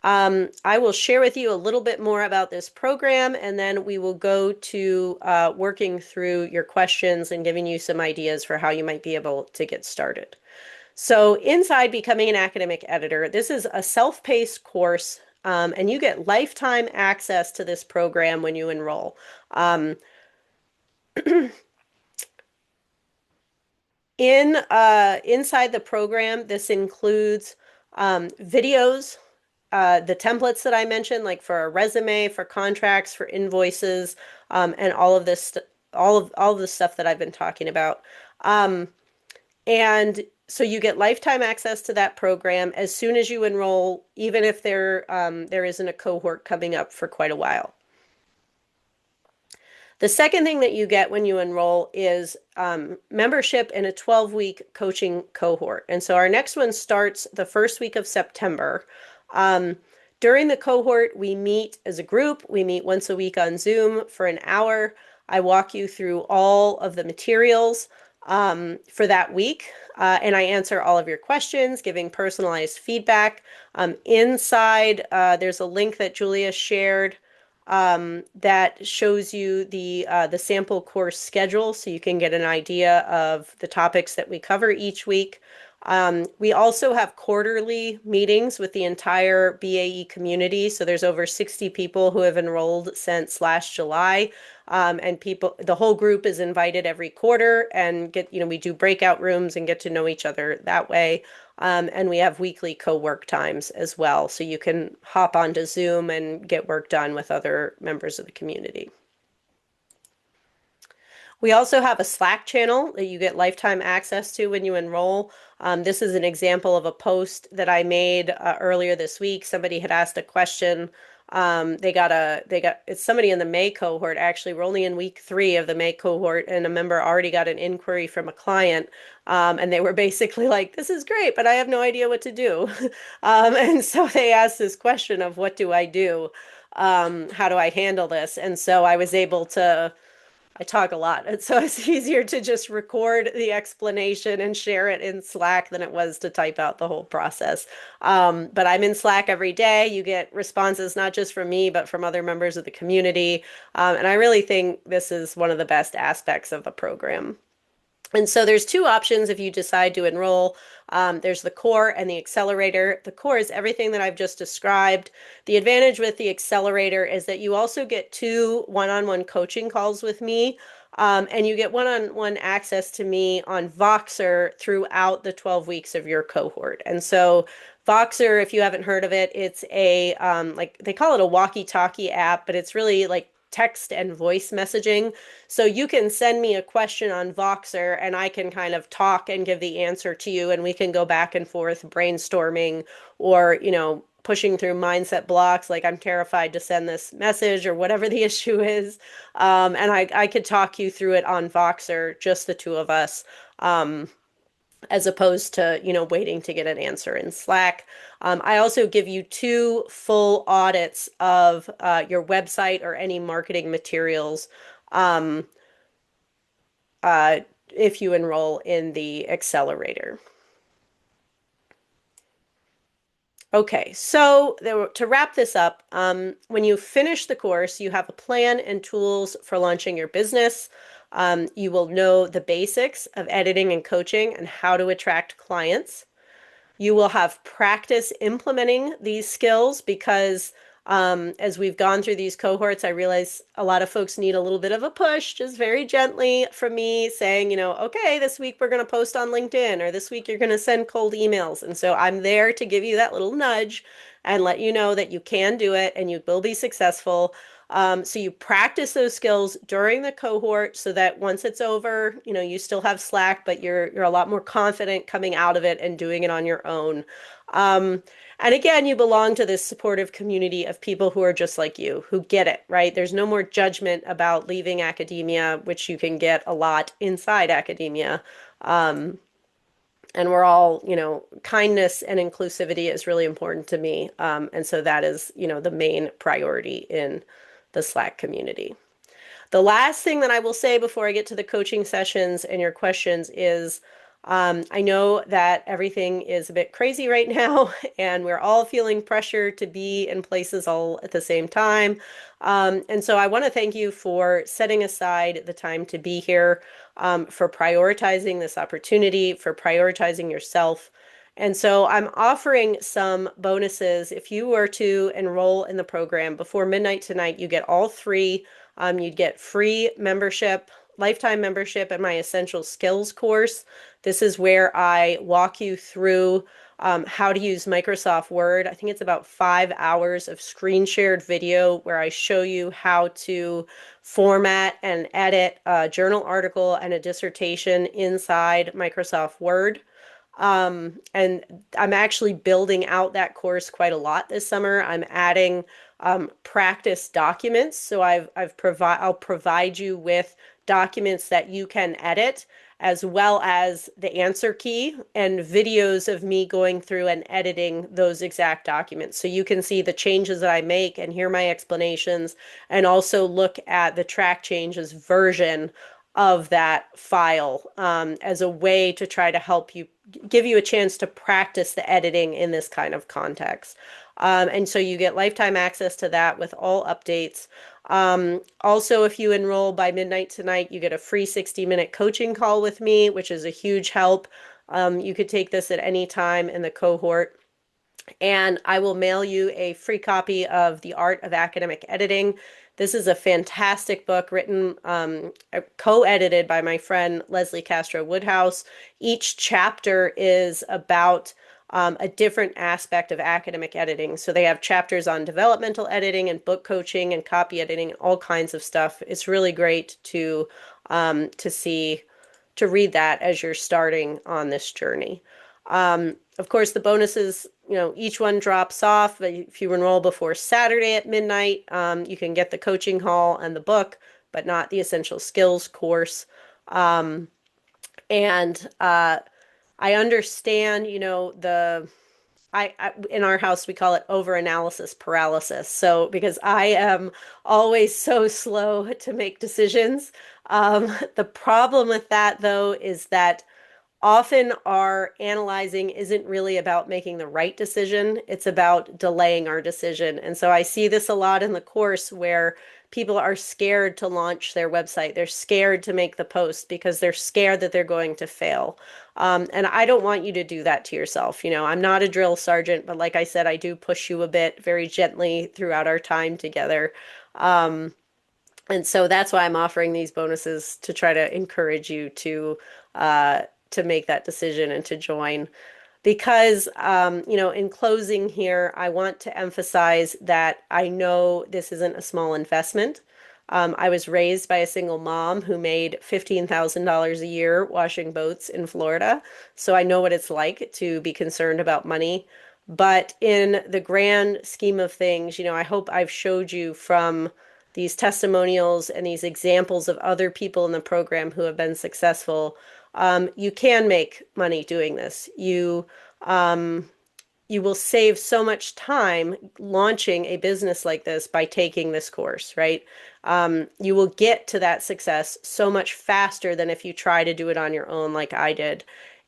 I will share with you a little bit more about this program, and then we will go to working through your questions and giving you some ideas for how you might be able to get started. So inside Becoming an Academic Editor, this is a self-paced course, and you get lifetime access to this program when you enroll. Inside the program, this includes videos, the templates that I mentioned, like for a resume, for contracts, for invoices, and all of this, all of the stuff that I've been talking about. And so you get lifetime access to that program as soon as you enroll, even if there isn't a cohort coming up for quite a while. The second thing that you get when you enroll is membership in a 12-week coaching cohort. And so our next one starts the first week of September. During the cohort, we meet as a group. We meet once a week on Zoom for an hour. I walk you through all of the materials for that week, and I answer all of your questions, giving personalized feedback. Inside, there's a link that Julia shared that shows you the sample course schedule, so you can get an idea of the topics that we cover each week. We also have quarterly meetings with the entire BAE community. So there's over 60 people who have enrolled since last July. And the whole group is invited every quarter and we do breakout rooms and get to know each other that way. And we have weekly co-work times as well. So you can hop onto Zoom and get work done with other members of the community. We also have a Slack channel that you get lifetime access to when you enroll. This is an example of a post that I made earlier this week. Somebody had asked a question. It's somebody in the May cohort. Actually, we're only in week 3 of the May cohort, and a member already got an inquiry from a client. And they were basically like, this is great, but I have no idea what to do. And so they asked this question of what do I do? How do I handle this? And so I talk a lot, and so it's easier to just record the explanation and share it in Slack than it was to type out the whole process. But I'm in Slack every day. You get responses not just from me, but from other members of the community. And I really think this is one of the best aspects of the program. And so there's 2 options if you decide to enroll. There's the core and the accelerator. The core is everything that I've just described. The advantage with the accelerator is that you also get 2 one-on-one coaching calls with me, and you get one-on-one access to me on Voxer throughout the 12 weeks of your cohort. And so Voxer, if you haven't heard of it, it's a like they call it a walkie-talkie app, but it's really like text and voice messaging. So you can send me a question on Voxer and I can kind of talk and give the answer to you and we can go back and forth brainstorming or, pushing through mindset blocks like I'm terrified to send this message or whatever the issue is. And I could talk you through it on Voxer, just the two of us. Um, as opposed to, waiting to get an answer in Slack. I also give you two full audits of your website or any marketing materials um, uh, if you enroll in the accelerator. Okay, so to wrap this up, when you finish the course, you have a plan and tools for launching your business. You will know the basics of editing and coaching and how to attract clients. You will have practice implementing these skills because as we've gone through these cohorts, I realize a lot of folks need a little bit of a push, just very gently from me saying, okay, this week we're going to post on LinkedIn or this week you're going to send cold emails. And so I'm there to give you that little nudge and let you know that you can do it and you will be successful. So you practice those skills during the cohort so that once it's over, you still have slack, but you're a lot more confident coming out of it and doing it on your own. Um, and again, you belong to this supportive community of people who are just like you, who get it, right? There's no more judgment about leaving academia, which you can get a lot inside academia. Um, and we're all, kindness and inclusivity is really important to me. And so that is, the main priority in the Slack community. The last thing that I will say before I get to the coaching sessions and your questions is I know that everything is a bit crazy right now, and we're all feeling pressure to be in places all at the same time. And so I want to thank you for setting aside the time to be here, for prioritizing this opportunity, for prioritizing yourself. And so I'm offering some bonuses. If you were to enroll in the program before midnight tonight, you get all three. You'd get free membership, lifetime membership in my essential skills course. This is where I walk you through how to use Microsoft Word. I think it's about 5 hours of screen shared video where I show you how to format and edit a journal article and a dissertation inside Microsoft Word. And I'm actually building out that course quite a lot this summer. I'm adding practice documents. So I'll provide you with documents that you can edit, as well as the answer key and videos of me going through and editing those exact documents. So you can see the changes that I make and hear my explanations, and also look at the track changes version of that file as a way to try to help you, give you a chance to practice the editing in this kind of context. And so you get lifetime access to that with all updates. Also, if you enroll by midnight tonight, you get a free 60-minute coaching call with me, which is a huge help. You could take this at any time in the cohort. And I will mail you a free copy of The Art of Academic Editing. This is a fantastic book written, co-edited by my friend Leslie Castro Woodhouse. Each chapter is about a different aspect of academic editing. So they have chapters on developmental editing and book coaching and copy editing and all kinds of stuff. It's really great to see, to read that as you're starting on this journey. Of course, the bonuses, each one drops off. But if you enroll before Saturday at midnight, you can get the coaching call and the book, but not the essential skills course. And I understand, I in our house we call it over-analysis paralysis. So because I am always so slow to make decisions, the problem with that though is that often our analyzing isn't really about making the right decision. It's about delaying our decision. And so I see this a lot in the course where people are scared to launch their website. They're scared to make the post because they're scared that they're going to fail. And I don't want you to do that to yourself. I'm not a drill sergeant, but like I said, I do push you a bit very gently throughout our time together. And so that's why I'm offering these bonuses to try to encourage you uh, to make that decision and to join. because, in closing here, I want to emphasize that I know this isn't a small investment. I was raised by a single mom who made $15,000 a year washing boats in Florida. So I know what it's like to be concerned about money. But in the grand scheme of things, I hope I've showed you from these testimonials and these examples of other people in the program who have been successful. You can make money doing this. Um, you will save so much time launching a business like this by taking this course, right? You will get to that success so much faster than if you try to do it on your own, like I did.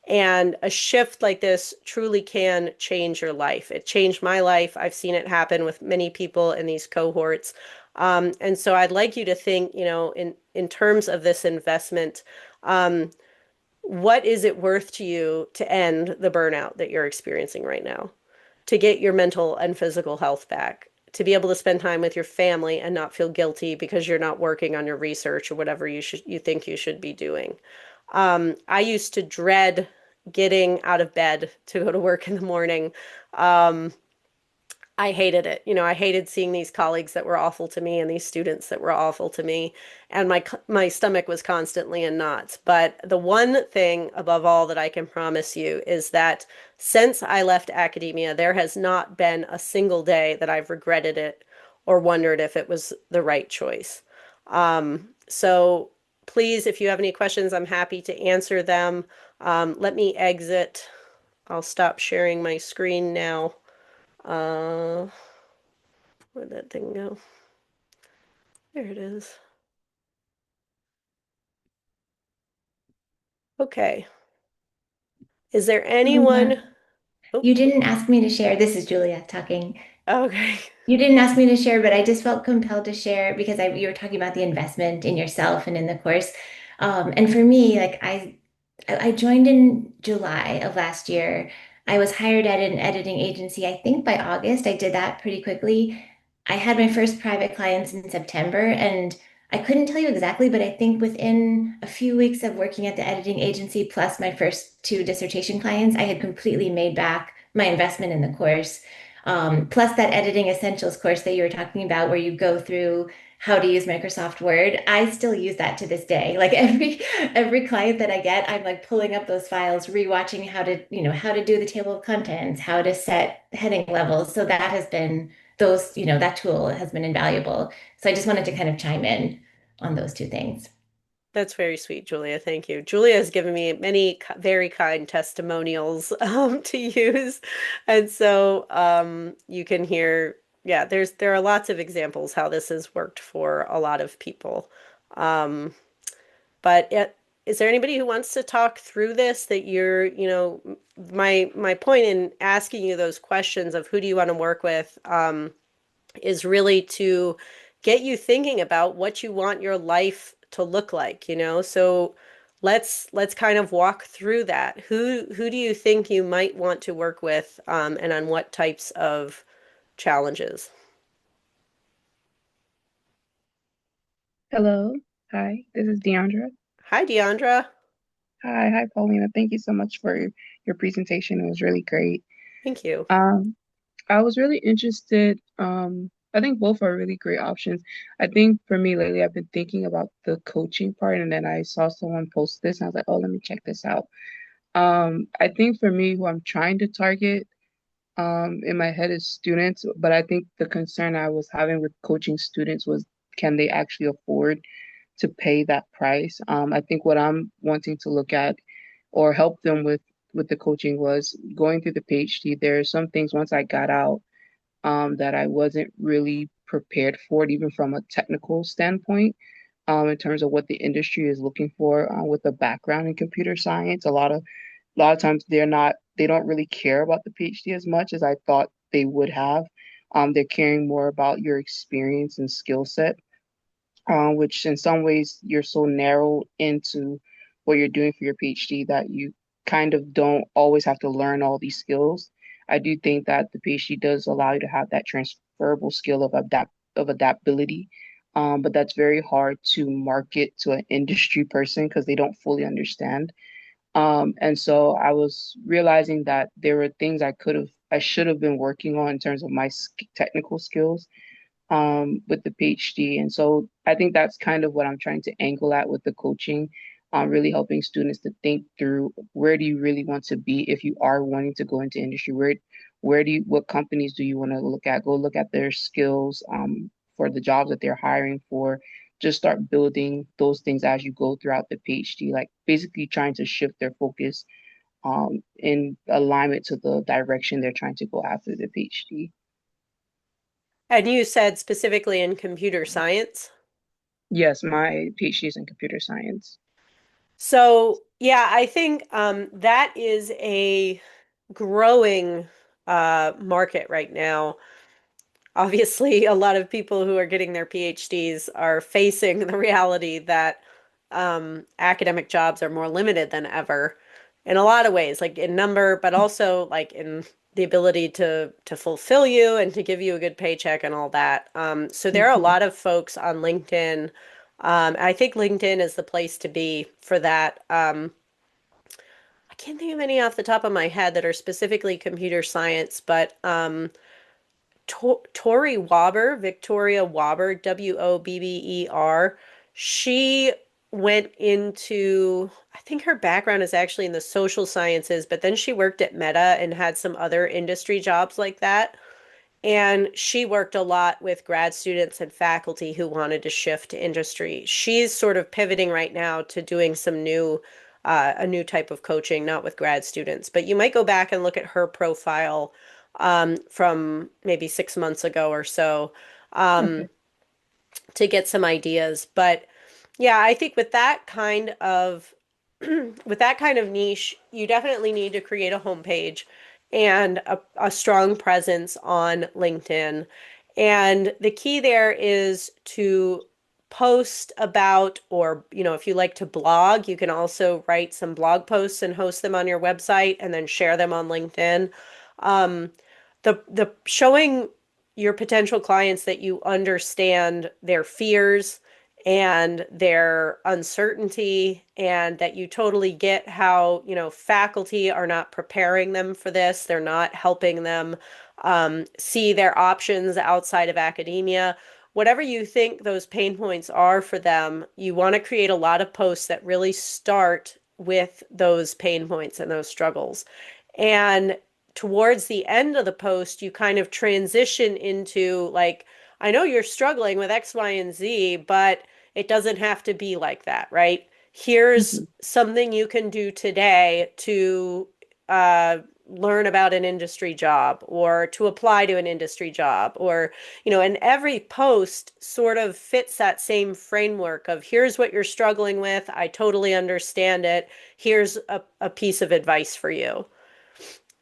And a shift like this truly can change your life. It changed my life. I've seen it happen with many people in these cohorts. And so I'd like you to think, in terms of this investment, um, what is it worth to you to end the burnout that you're experiencing right now? To get your mental and physical health back, to be able to spend time with your family and not feel guilty because you're not working on your research or whatever you think you should be doing. I used to dread getting out of bed to go to work in the morning. Um, I hated it. I hated seeing these colleagues that were awful to me and these students that were awful to me, and my stomach was constantly in knots. But the one thing above all that I can promise you is that since I left academia, there has not been a single day that I've regretted it or wondered if it was the right choice. So please, if you have any questions, I'm happy to answer them. Let me exit. I'll stop sharing my screen now. Uh, Where'd that thing go? There it is. Okay. Is there anyone? Julia, Oh, you didn't ask me to share. This is Julia talking. okay. You didn't ask me to share, but I just felt compelled to share because you were talking about the investment in yourself and in the course. And for me, like I joined in July of last year. I was hired at an editing agency. I think by August, I did that pretty quickly. I had my first private clients in September, and I couldn't tell you exactly, but I think within a few weeks of working at the editing agency, plus my first two dissertation clients, I had completely made back my investment in the course. Plus that editing essentials course that you were talking about, where you go through how to use Microsoft Word. I still use that to this day. Like every client that I get, I'm like pulling up those files, rewatching how to do the table of contents, how to set heading levels. So that has been that tool has been invaluable. So I just wanted to kind of chime in on those two things. That's very sweet, Julia. Thank you. Julia has given me many very kind testimonials to use, and so you can hear. Yeah, there are lots of examples how this has worked for a lot of people. Um, but is there anybody who wants to talk through this that my point in asking you those questions of who do you want to work with, is really to get you thinking about what you want your life to look like. So let's kind of walk through that. Who do you think you might want to work with, and on what types of challenges? Hello. Hi, this is Deandra. Hi, Deandra. Hi, Paulina. Thank you so much for your presentation. It was really great. Thank you. Um, I was really interested. I think both are really great options. I think for me lately, I've been thinking about the coaching part, and then I saw someone post this, and I was like, oh, let me check this out. I think for me, who I'm trying to target, in my head is students, but I think the concern I was having with coaching students was, can they actually afford to pay that price? I think what I'm wanting to look at or help them with the coaching was going through the PhD. There are some things once I got out, that I wasn't really prepared for it, even from a technical standpoint, in terms of what the industry is looking for, with a background in computer science. A lot of times they don't really care about the PhD as much as I thought they would have. They're caring more about your experience and skill set, which in some ways you're so narrow into what you're doing for your PhD that you kind of don't always have to learn all these skills. I do think that the PhD does allow you to have that transferable skill of adaptability, but that's very hard to market to an industry person because they don't fully understand. And so I was realizing that there were things I should have been working on in terms of my technical skills with the PhD. And so I think that's kind of what I'm trying to angle at with the coaching, really helping students to think through where do you really want to be if you are wanting to go into industry? What companies do you want to look at? Go look at their skills for the jobs that they're hiring for. Just start building those things as you go throughout the PhD, like basically trying to shift their focus in alignment to the direction they're trying to go after the PhD. And you said specifically in computer science. Yes, my PhD is in computer science. So, yeah, I think that is a growing market right now. Obviously, a lot of people who are getting their PhDs are facing the reality that academic jobs are more limited than ever in a lot of ways, like in number, but also like in the ability to fulfill you and to give you a good paycheck and all that. So there are a Hmm. lot of folks on LinkedIn. I think LinkedIn is the place to be for that. I can't think of any off the top of my head that are specifically computer science, but Tori Wobber, Victoria Wobber, Wobber, she went into, I think her background is actually in the social sciences, but then she worked at Meta and had some other industry jobs like that. And she worked a lot with grad students and faculty who wanted to shift to industry. She's sort of pivoting right now to doing a new type of coaching, not with grad students. But you might go back and look at her profile from maybe 6 months ago or so Okay. to get some ideas. But yeah, I think with that kind of with that kind of niche, you definitely need to create a homepage and a strong presence on LinkedIn. And the key there is to post about, or, if you like to blog, you can also write some blog posts and host them on your website and then share them on LinkedIn. Um, the showing your potential clients that you understand their fears and their uncertainty and that you totally get how, faculty are not preparing them for this. They're not helping them see their options outside of academia. Whatever you think those pain points are for them, you want to create a lot of posts that really start with those pain points and those struggles. And towards the end of the post, you kind of transition into like, I know you're struggling with X, Y, and Z, but it doesn't have to be like that, right? Here's Hmm. something you can do today to uh, learn about an industry job or to apply to an industry job or, and every post sort of fits that same framework of here's what you're struggling with. I totally understand it. Here's a piece of advice for you.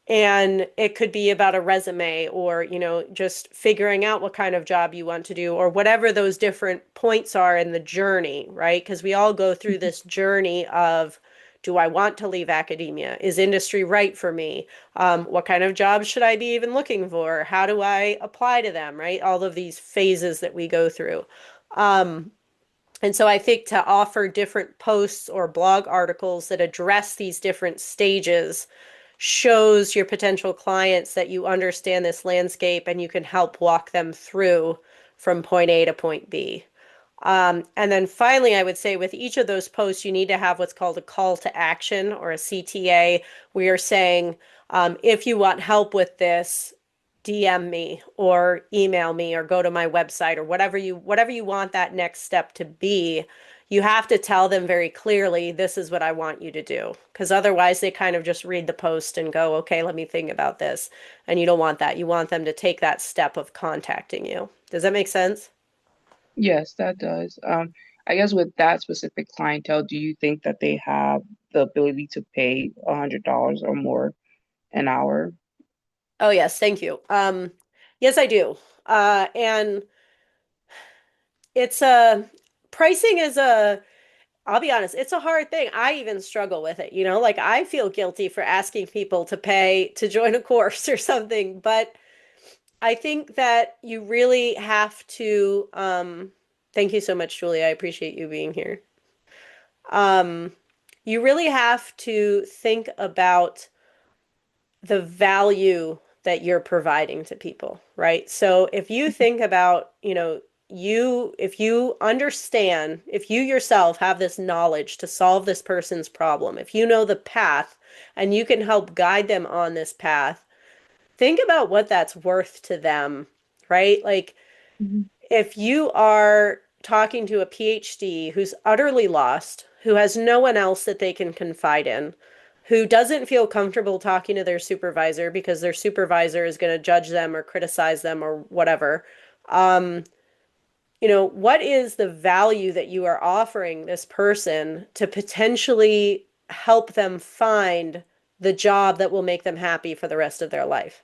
And it could be about a resume or, just figuring out what kind of job you want to do or whatever those different points are in the journey, right? Because we all go through this journey of, do I want to leave academia? Is industry right for me? What kind of jobs should I be even looking for? How do I apply to them, right? All of these phases that we go through. Um, and so I think to offer different posts or blog articles that address these different stages shows your potential clients that you understand this landscape and you can help walk them through from point A to point B. And then finally, I would say with each of those posts, you need to have what's called a call to action or a CTA, where you're saying, if you want help with this, DM me or email me or go to my website or whatever you want that next step to be. You have to tell them very clearly, this is what I want you to do. Because otherwise, they kind of just read the post and go, okay, let me think about this. And you don't want that. You want them to take that step of contacting you. Does that make sense? Yes, that does. I guess with that specific clientele, do you think that they have the ability to pay $100 or more an hour? Oh, yes, thank you. Yes, I do. And it's a pricing is a I'll be honest, it's a hard thing. I even struggle with it, like I feel guilty for asking people to pay to join a course or something, but I think that you really have to thank you so much, Julie. I appreciate you being here. Um you really have to think about the value that you're providing to people, right? So if you think about, if you understand, if you yourself have this knowledge to solve this person's problem, if you know the path and you can help guide them on this path, think about what that's worth to them, right? Like Mhm. if you are talking to a PhD who's utterly lost, who has no one else that they can confide in, who doesn't feel comfortable talking to their supervisor because their supervisor is going to judge them or criticize them or whatever, um, what is the value that you are offering this person to potentially help them find the job that will make them happy for the rest of their life?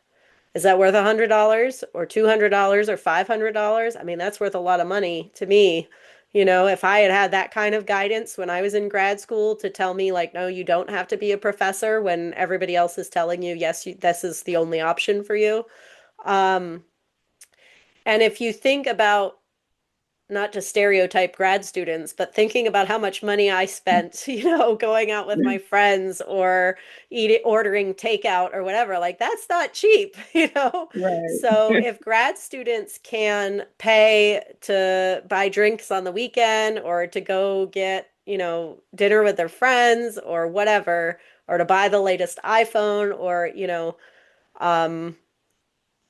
Is that worth $100 or $200 or $500? I mean, that's worth a lot of money to me. If I had had that kind of guidance when I was in grad school to tell me, like, no, you don't have to be a professor when everybody else is telling you, yes, this is the only option for you. Um, and if you think about not to stereotype grad students, but thinking about how much money I spent, going out with my friends or ordering takeout or whatever, like that's not cheap, Right. So if grad students can pay to buy drinks on the weekend or to go get, dinner with their friends or whatever, or to buy the latest iPhone or, um,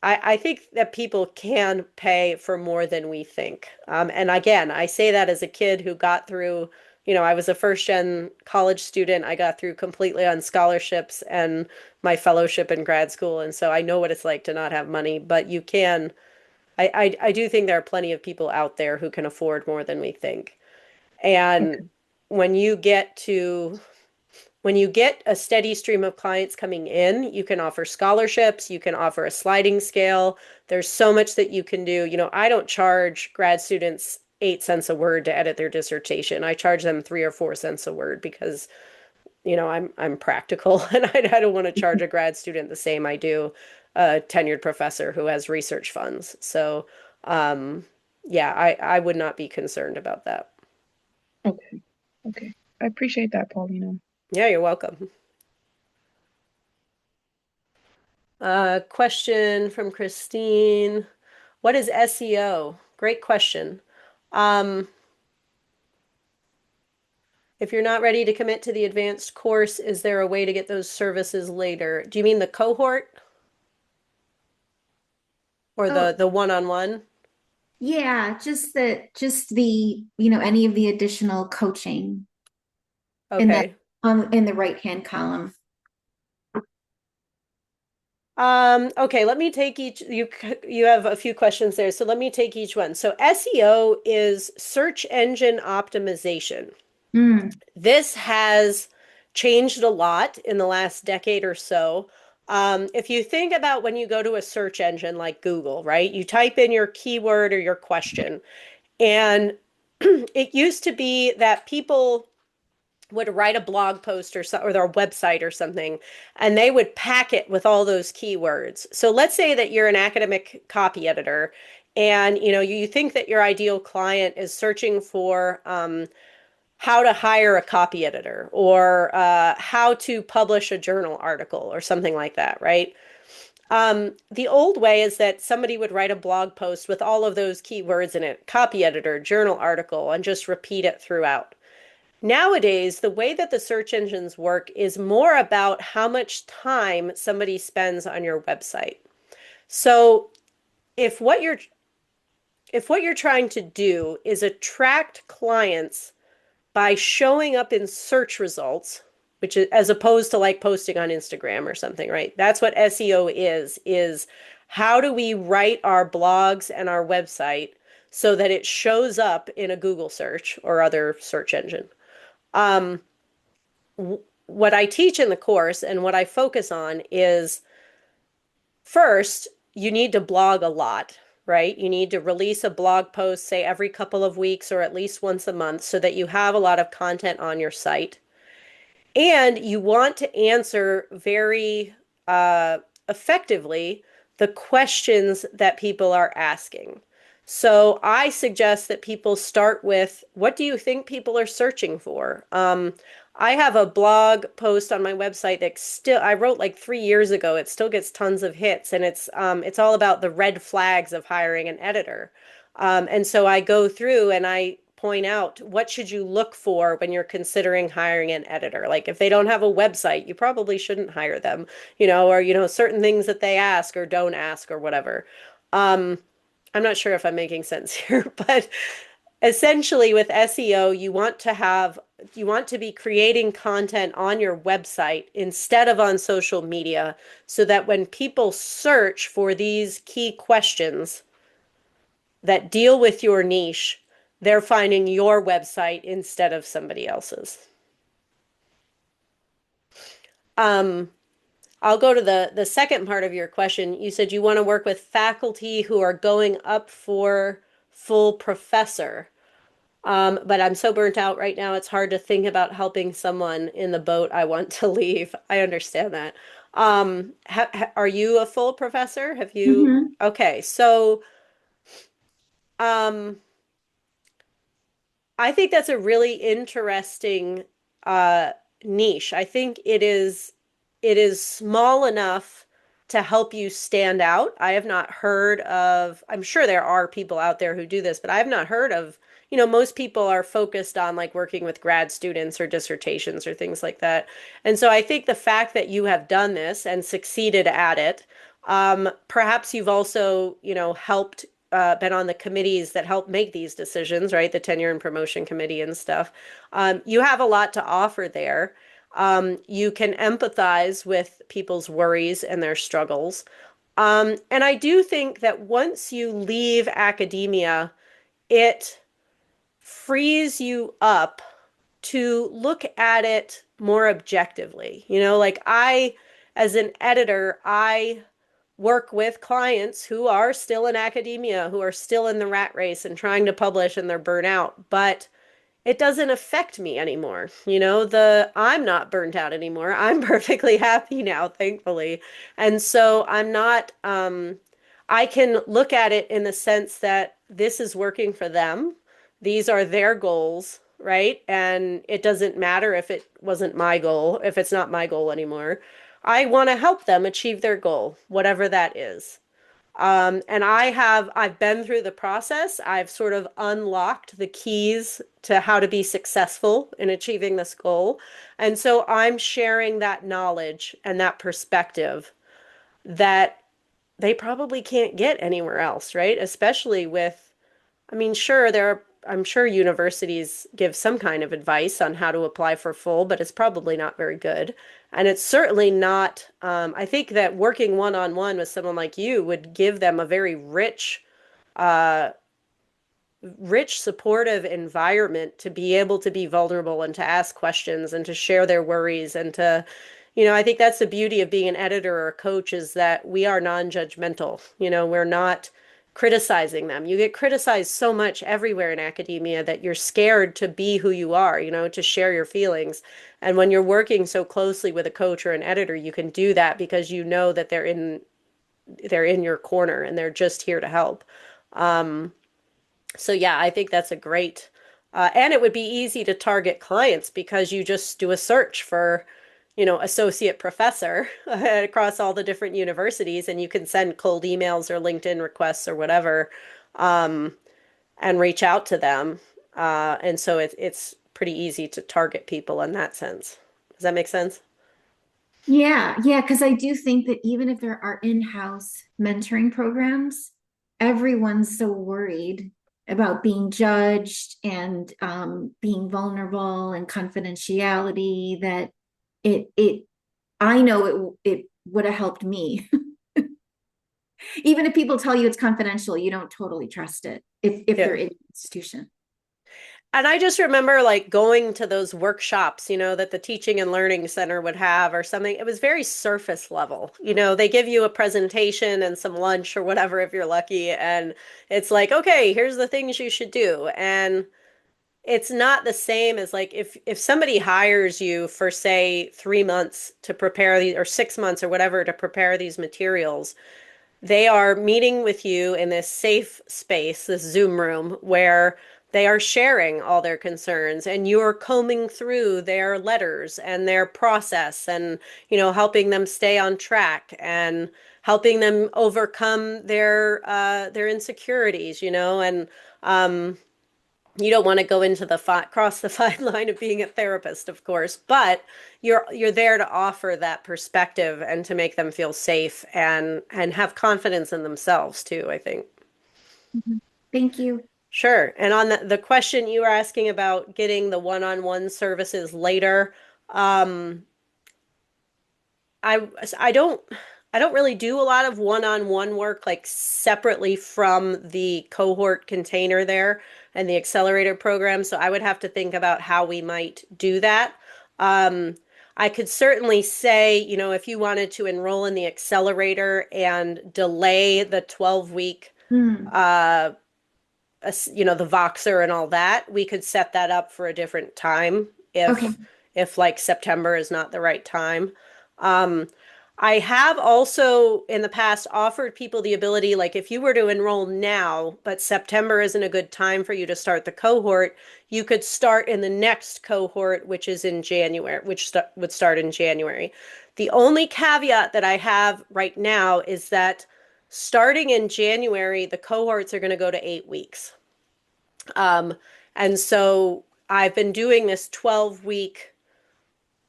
I think that people can pay for more than we think. And again, I say that as a kid who got through, I was a first gen college student. I got through completely on scholarships and my fellowship in grad school. And so I know what it's like to not have money, but you can, I do think there are plenty of people out there who can afford more than we think. And Okay. when you get to when you get a steady stream of clients coming in, you can offer scholarships, you can offer a sliding scale. There's so much that you can do. I don't charge grad students 8 cents a word to edit their dissertation. I charge them 3 or 4 cents a word because, I'm practical and I don't want to charge a grad student the same I do a tenured professor who has research funds. So, yeah, I would not be concerned about that. Okay. Okay. I appreciate that, Paulina. Yeah, you're welcome. Question from Christine. What is SEO? Great question. Um, if you're not ready to commit to the advanced course, is there a way to get those services later? Do you mean the cohort or Oh, the one-on-one? yeah, just the, any of the additional coaching in that Okay. in the right-hand column. Okay, let me take each you have a few questions there, so let me take each one. So SEO is search engine optimization. Mm. This has changed a lot in the last decade or so. If you think about when you go to a search engine like Google, right? You type in your keyword or your question, and it used to be that people would write a blog post or their website or something, and they would pack it with all those keywords. So let's say that you're an academic copy editor, and you think that your ideal client is searching for how to hire a copy editor or how to publish a journal article or something like that, right? The old way is that somebody would write a blog post with all of those keywords in it, copy editor, journal article, and just repeat it throughout. Nowadays, the way that the search engines work is more about how much time somebody spends on your website. So if what you're if what you're trying to do is attract clients by showing up in search results, which is as opposed to like posting on Instagram or something, right? That's what SEO is how do we write our blogs and our website so that it shows up in a Google search or other search engine. Um, what I teach in the course and what I focus on is first, you need to blog a lot, right? You need to release a blog post, say every couple of weeks or at least once a month, so that you have a lot of content on your site. And you want to answer very uh, effectively the questions that people are asking. So I suggest that people start with what do you think people are searching for? I have a blog post on my website that still I wrote like 3 years ago. It still gets tons of hits, and it's all about the red flags of hiring an editor. And so I go through and I point out what should you look for when you're considering hiring an editor. Like if they don't have a website, you probably shouldn't hire them, or certain things that they ask or don't ask or whatever. Um, I'm not sure if I'm making sense here, but essentially with SEO, you want to be creating content on your website instead of on social media so that when people search for these key questions that deal with your niche, they're finding your website instead of somebody else's. Um, I'll go to the second part of your question. You said you want to work with faculty who are going up for full professor. But I'm so burnt out right now, it's hard to think about helping someone in the boat I want to leave. I understand that. Are you a full professor? Have you? Hmm. Okay, so um, I think that's a really interesting uh, niche. I think it is small enough to help you stand out. I have not heard of, I'm sure there are people out there who do this, but I have not heard of, most people are focused on like working with grad students or dissertations or things like that. And so I think the fact that you have done this and succeeded at it, perhaps you've also, helped been on the committees that help make these decisions, right? The tenure and promotion committee and stuff. You have a lot to offer there. You can empathize with people's worries and their struggles. And I do think that once you leave academia, it frees you up to look at it more objectively. Like as an editor, I work with clients who are still in academia, who are still in the rat race and trying to publish and they're burnt out, but it doesn't affect me anymore. I'm not burnt out anymore. I'm perfectly happy now, thankfully. And so I can look at it in the sense that this is working for them. These are their goals, right? And it doesn't matter if it wasn't my goal, if it's not my goal anymore. I want to help them achieve their goal, whatever that is. And I've been through the process. I've sort of unlocked the keys to how to be successful in achieving this goal. And so I'm sharing that knowledge and that perspective that they probably can't get anywhere else, right? Especially with, I mean, I'm sure universities give some kind of advice on how to apply for full, but it's probably not very good. And it's certainly not, I think that working one-on-one with someone like you would give them a very uh, rich, supportive environment to be able to be vulnerable and to ask questions and to share their worries and to, I think that's the beauty of being an editor or a coach is that we are non-judgmental. We're not criticizing them. You get criticized so much everywhere in academia that you're scared to be who you are, to share your feelings. And when you're working so closely with a coach or an editor, you can do that because you know that they're in your corner and they're just here to help. Um, so yeah, I think that's a great, and it would be easy to target clients because you just do a search for, associate professor across all the different universities, and you can send cold emails or LinkedIn requests or whatever, um, and reach out to them. And so it's pretty easy to target people in that sense. Does that make sense? Yeah, yeah, because I do think that even if there are in-house mentoring programs, everyone's so worried about being judged and being vulnerable and confidentiality that it I know it would have helped me. Even if people tell you it's confidential, you don't totally trust it if Yeah. they're in an institution. And I just remember like going to those workshops, that the Teaching and Learning Center would have or something. It was very surface level. They give you a presentation and some lunch or whatever if you're lucky. And it's like, okay, here's the things you should do. And it's not the same as like if somebody hires you for say 3 months to prepare these or 6 months or whatever to prepare these materials, they are meeting with you in this safe space, this Zoom room, where they are sharing all their concerns and you're combing through their letters and their process and, helping them stay on track and helping them overcome their insecurities, and you don't want to go into the cross the fine line of being a therapist, of course, but you're there to offer that perspective and to make them feel safe and have confidence in themselves too, I think. Mhm. Thank you. Sure. And on the question you were asking about getting the one-on-one services later, um, I I don't I don't really do a lot of one-on-one work like separately from the cohort container there and the accelerator program. So I would have to think about how we might do that. Um, I could certainly say, if you wanted to enroll in the accelerator and delay the 12-week Hmm. uh, the Voxer and all that, we could set that up for a different time Okay. if like September is not the right time. Um, I have also in the past offered people the ability, like if you were to enroll now, but September isn't a good time for you to start the cohort, you could start in the next cohort, which is in January, would start in January. The only caveat that I have right now is that starting in January, the cohorts are going to go to 8 weeks. Um, and so I've been doing this 12-week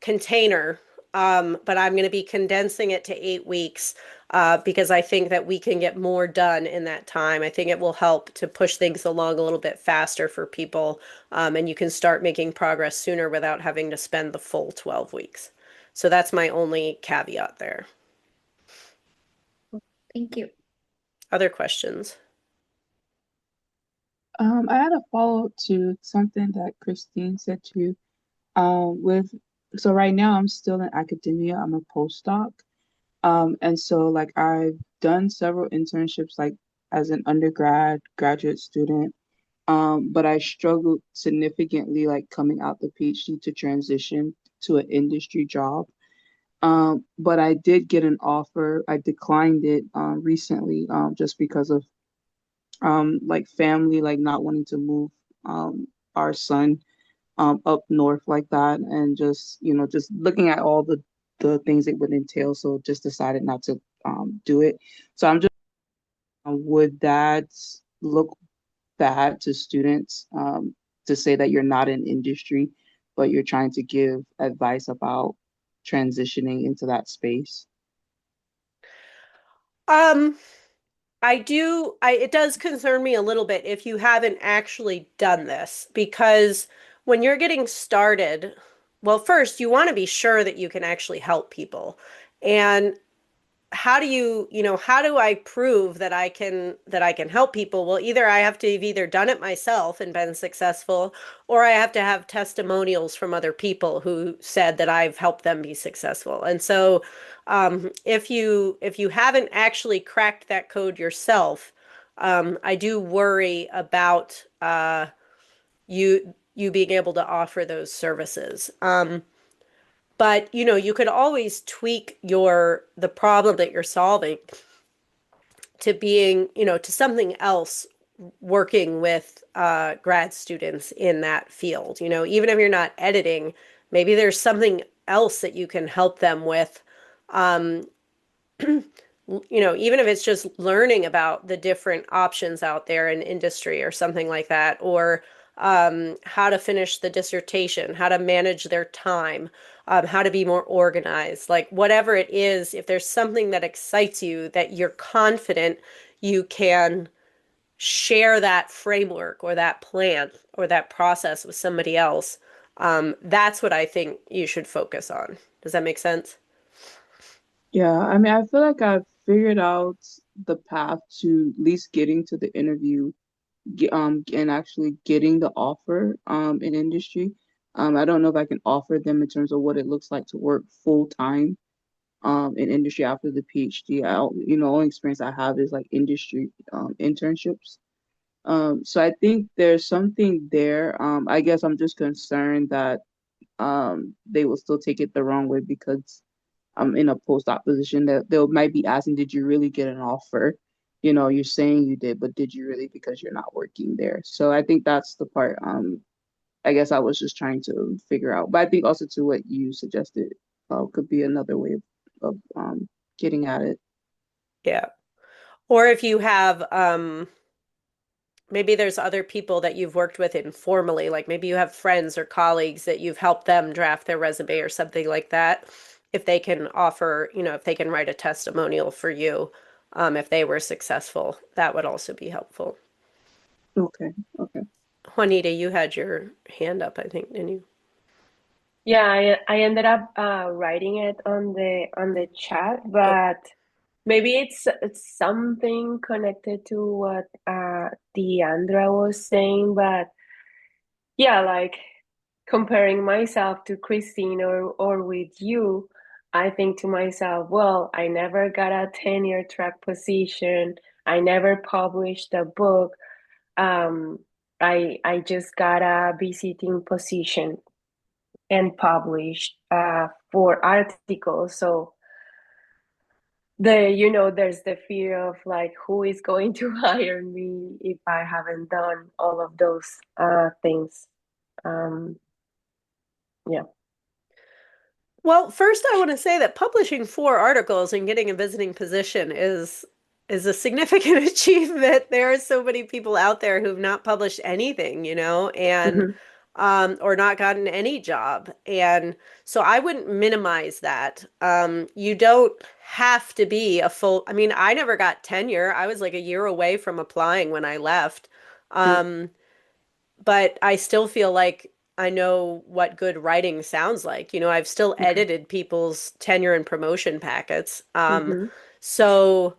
container, but I'm going to be condensing it to 8 weeks because I think that we can get more done in that time. I think it will help to push things along a little bit faster for people, and you can start making progress sooner without having to spend the full 12 weeks. So that's my only caveat there. Thank you. Other questions? I had a follow-up to something that Christine said too. With so right now I'm still in academia. I'm a postdoc. And so like I've done several internships like as an graduate student. But I struggled significantly like coming out the PhD to transition to an industry job. But I did get an offer. I declined it recently just because of like family like not wanting to move our son up north like that and just just looking at all the things it would entail, so just decided not to do it. So I'm just would that look bad to students to say that you're not in industry but you're trying to give advice about transitioning into that space? Um, it does concern me a little bit if you haven't actually done this because when you're getting started, well, first you want to be sure that you can actually help people. And how do I prove that I can help people? Well, either I have to have either done it myself and been successful, or I have to have testimonials from other people who said that I've helped them be successful. And so, if you haven't actually cracked that code yourself, I do worry about you being able to offer those services. But you could always tweak the problem that you're solving to being, to something else working with grad students in that field. Even if you're not editing, maybe there's something else that you can help them with. Um, Even if it's just learning about the different options out there in industry or something like that, or how to finish the dissertation, how to manage their time, how to be more organized, like whatever it is, if there's something that excites you that you're confident you can share that framework or that plan or that process with somebody else, that's what I think you should focus on. Does that make sense? Yeah, I mean, I feel like I've figured out the path to at least getting to the interview, and actually getting the offer in industry. I don't know if I can offer them in terms of what it looks like to work full time in industry after the PhD. Only experience I have is like industry internships. So I think there's something there. I guess I'm just concerned that they will still take it the wrong way because I'm in a postdoc position that they might be asking, did you really get an offer? you're saying you did, but did you really because you're not working there? So I think that's the part I guess I was just trying to figure out. But I think also to what you suggested could be another way of getting at it. Yeah. Or if you have maybe there's other people that you've worked with informally, like maybe you have friends or colleagues that you've helped them draft their resume or something like that. If they can offer, if they can write a testimonial for you, if they were successful, that would also be helpful. Okay. Okay. Juanita, you had your hand up, I think, didn't you? Yeah, I ended up writing it on the chat, Oh, but maybe it's something connected to what Deandra was saying, but yeah, like comparing myself to Christine or with you, I think to myself, well, I never got a tenure track position. I never published a book. Um, I just got a visiting position and published 4 articles. So there's the fear of like who is going to hire me if I haven't done all of those things. Um, yeah. well, first I want to say that publishing 4 articles and getting a visiting position is a significant achievement. There are so many people out there who've not published anything, and Hmm. or not gotten any job. And so I wouldn't minimize that. You don't have to be a full, I mean, I never got tenure. I was like a year away from applying when I left. Um, but I still feel like I know what good writing sounds like. I've still Okay. edited people's tenure and promotion packets. Hmm. So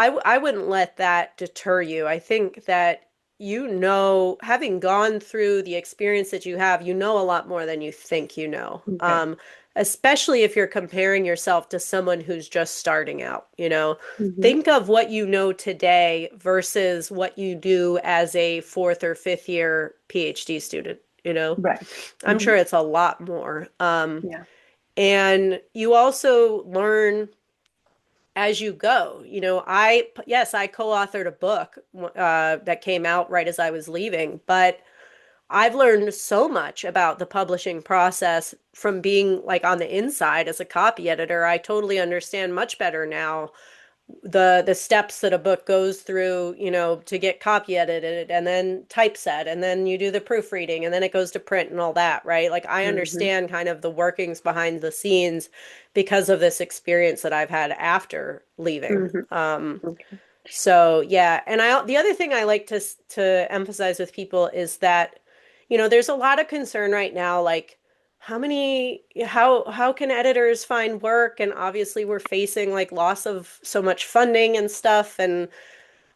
I wouldn't let that deter you. I think that having gone through the experience that you have, you know a lot more than you think you know. Okay. Especially if you're comparing yourself to someone who's just starting out. Hmm. Think of what you know today versus what you do as a fourth or fifth year PhD student. Right. I'm Hmm. sure it's a lot more. Yeah. And you also learn as you go. Yes, I co-authored a book that came out right as I was leaving, but I've learned so much about the publishing process from being like on the inside as a copy editor. I totally understand much better now the steps that a book goes through, to get copy edited and then typeset and then you do the proofreading and then it goes to print and all that, right? Like I Hmm. understand kind of the workings behind the scenes because of this experience that I've had after leaving. Hmm. Okay. So yeah, and the other thing I like to emphasize with people is that, there's a lot of concern right now, like how can editors find work? And obviously we're facing like loss of so much funding and stuff. And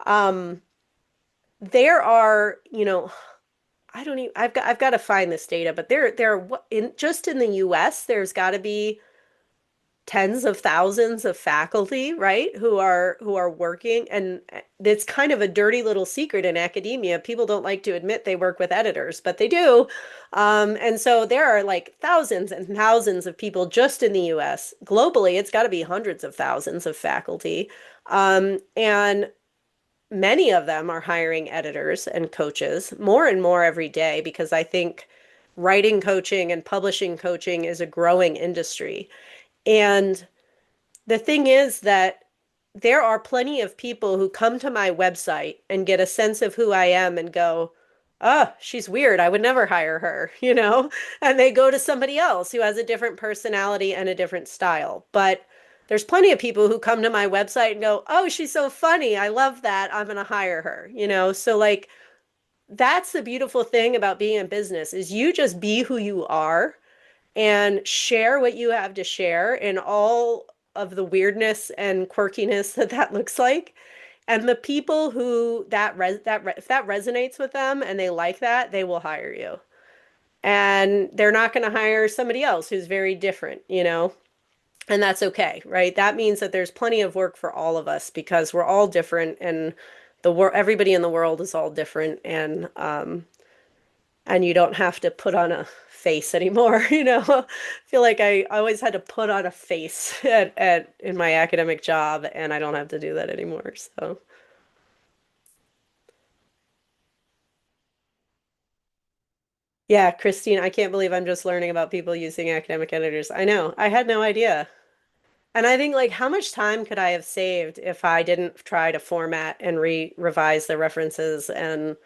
um there are, I don't even I've got to find this data, but there are in just in the US, there's got to be tens of thousands of faculty, right, who are working, and it's kind of a dirty little secret in academia. People don't like to admit they work with editors, but they do. And so there are like thousands and thousands of people just in the US. Globally, it's got to be hundreds of thousands of faculty. And many of them are hiring editors and coaches more and more every day because I think writing coaching and publishing coaching is a growing industry. And the thing is that there are plenty of people who come to my website and get a sense of who I am and go, oh, she's weird. I would never hire her. And they go to somebody else who has a different personality and a different style. But there's plenty of people who come to my website and go, oh, she's so funny. I love that. I'm going to hire her. So like that's the beautiful thing about being in business is you just be who you are and share what you have to share in all of the weirdness and quirkiness that looks like. And the people who if that resonates with them and they like that, they will hire you. And they're not going to hire somebody else who's very different. And that's okay, right? That means that there's plenty of work for all of us because we're all different and everybody in the world is all different. And and you don't have to put on a face anymore, you know. I feel like I always had to put on a face at in my academic job, and I don't have to do that anymore. So, yeah, Christine, I can't believe I'm just learning about people using academic editors. I know. I had no idea. And I think like how much time could I have saved if I didn't try to format and revise the references and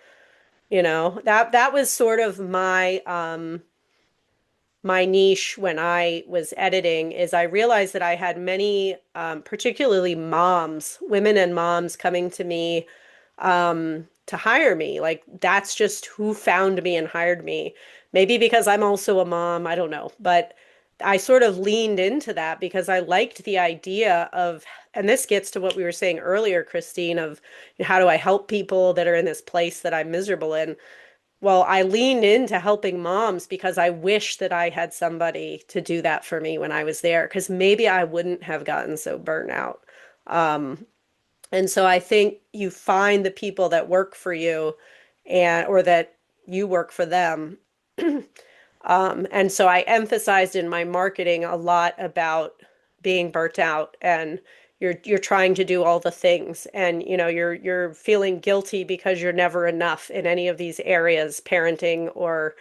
that was sort of my niche when I was editing is I realized that I had many, particularly moms, women and moms coming to me to hire me. Like that's just who found me and hired me. Maybe because I'm also a mom, I don't know. But I sort of leaned into that because I liked the idea of, and this gets to what we were saying earlier, Christine, of how do I help people that are in this place that I'm miserable in? Well, I leaned into helping moms because I wish that I had somebody to do that for me when I was there, because maybe I wouldn't have gotten so burnt out. And so I think you find the people that work for you and or that you work for them. And so I emphasized in my marketing a lot about being burnt out and you're trying to do all the things and you're feeling guilty because you're never enough in any of these areas, parenting or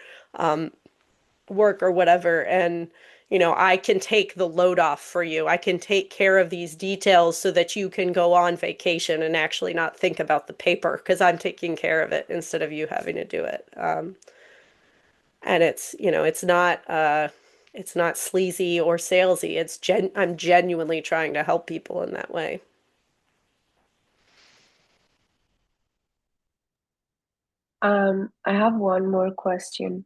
work or whatever. And I can take the load off for you. I can take care of these details so that you can go on vacation and actually not think about the paper because I'm taking care of it instead of you having to do it. And it's not sleazy or salesy. I'm genuinely trying to help people in that way. I have one more question.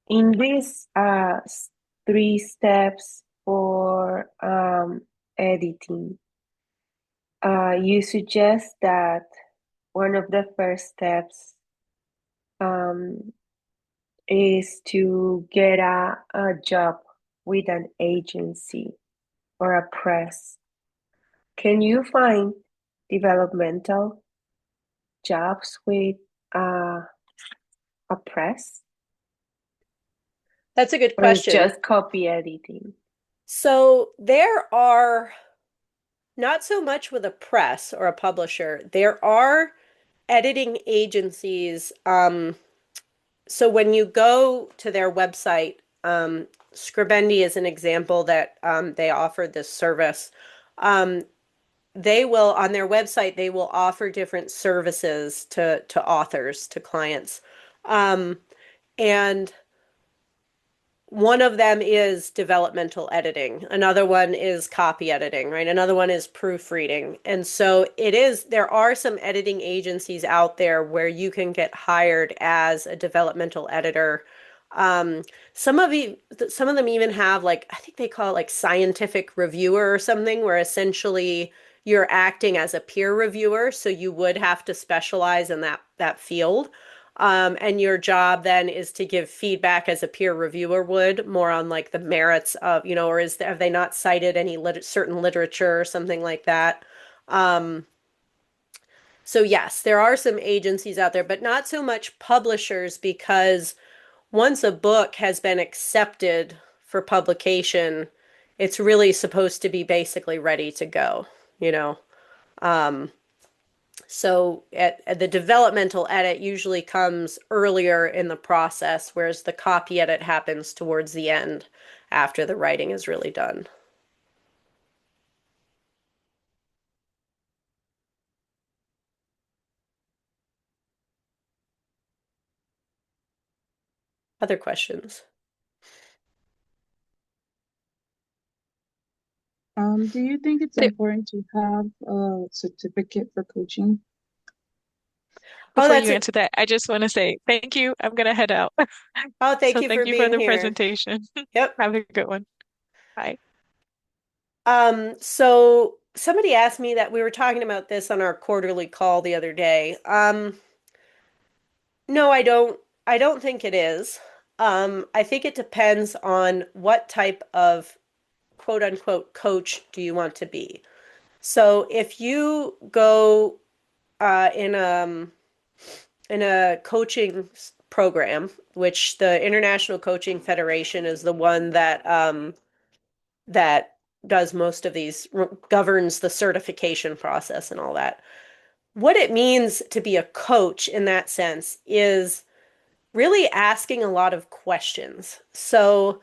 In these three steps for editing, you suggest that one of the first steps um, is to get a job with an agency or a press. Can you find developmental jobs with uh, a press That's a good or is question. just copy editing? So there are not so much with a press or a publisher. There are editing agencies. So when you go to their website, Scribendi is an example that they offered this service. Um, they will on their website they will offer different services to authors to clients, and one of them is developmental editing. Another one is copy editing, right? Another one is proofreading. And so there are some editing agencies out there where you can get hired as a developmental editor. Um, some of them even have like, I think they call it like scientific reviewer or something, where essentially you're acting as a peer reviewer. So you would have to specialize in that field. And your job then is to give feedback as a peer reviewer would, more on like the merits of, or have they not cited any certain literature or something like that? Um, so yes, there are some agencies out there, but not so much publishers because once a book has been accepted for publication, it's really supposed to be basically ready to go, you know. Um, so at the developmental edit usually comes earlier in the process, whereas the copy edit happens towards the end after the writing is really done. Other questions? Do you think it's Th- important to have a certificate for coaching? Oh, Before you answer that, I just want to say thank you. I'm gonna head out. thank So you for thank you for being the here. presentation. Yep. Have a good one. Bye. So somebody asked me that we were talking about this on our quarterly call the other day. No, I don't think it is. I think it depends on what type of quote unquote coach do you want to be. So if you go in a coaching program, which the International Coaching Federation is the one that does most of these, governs the certification process and all that. What it means to be a coach in that sense is really asking a lot of questions. So,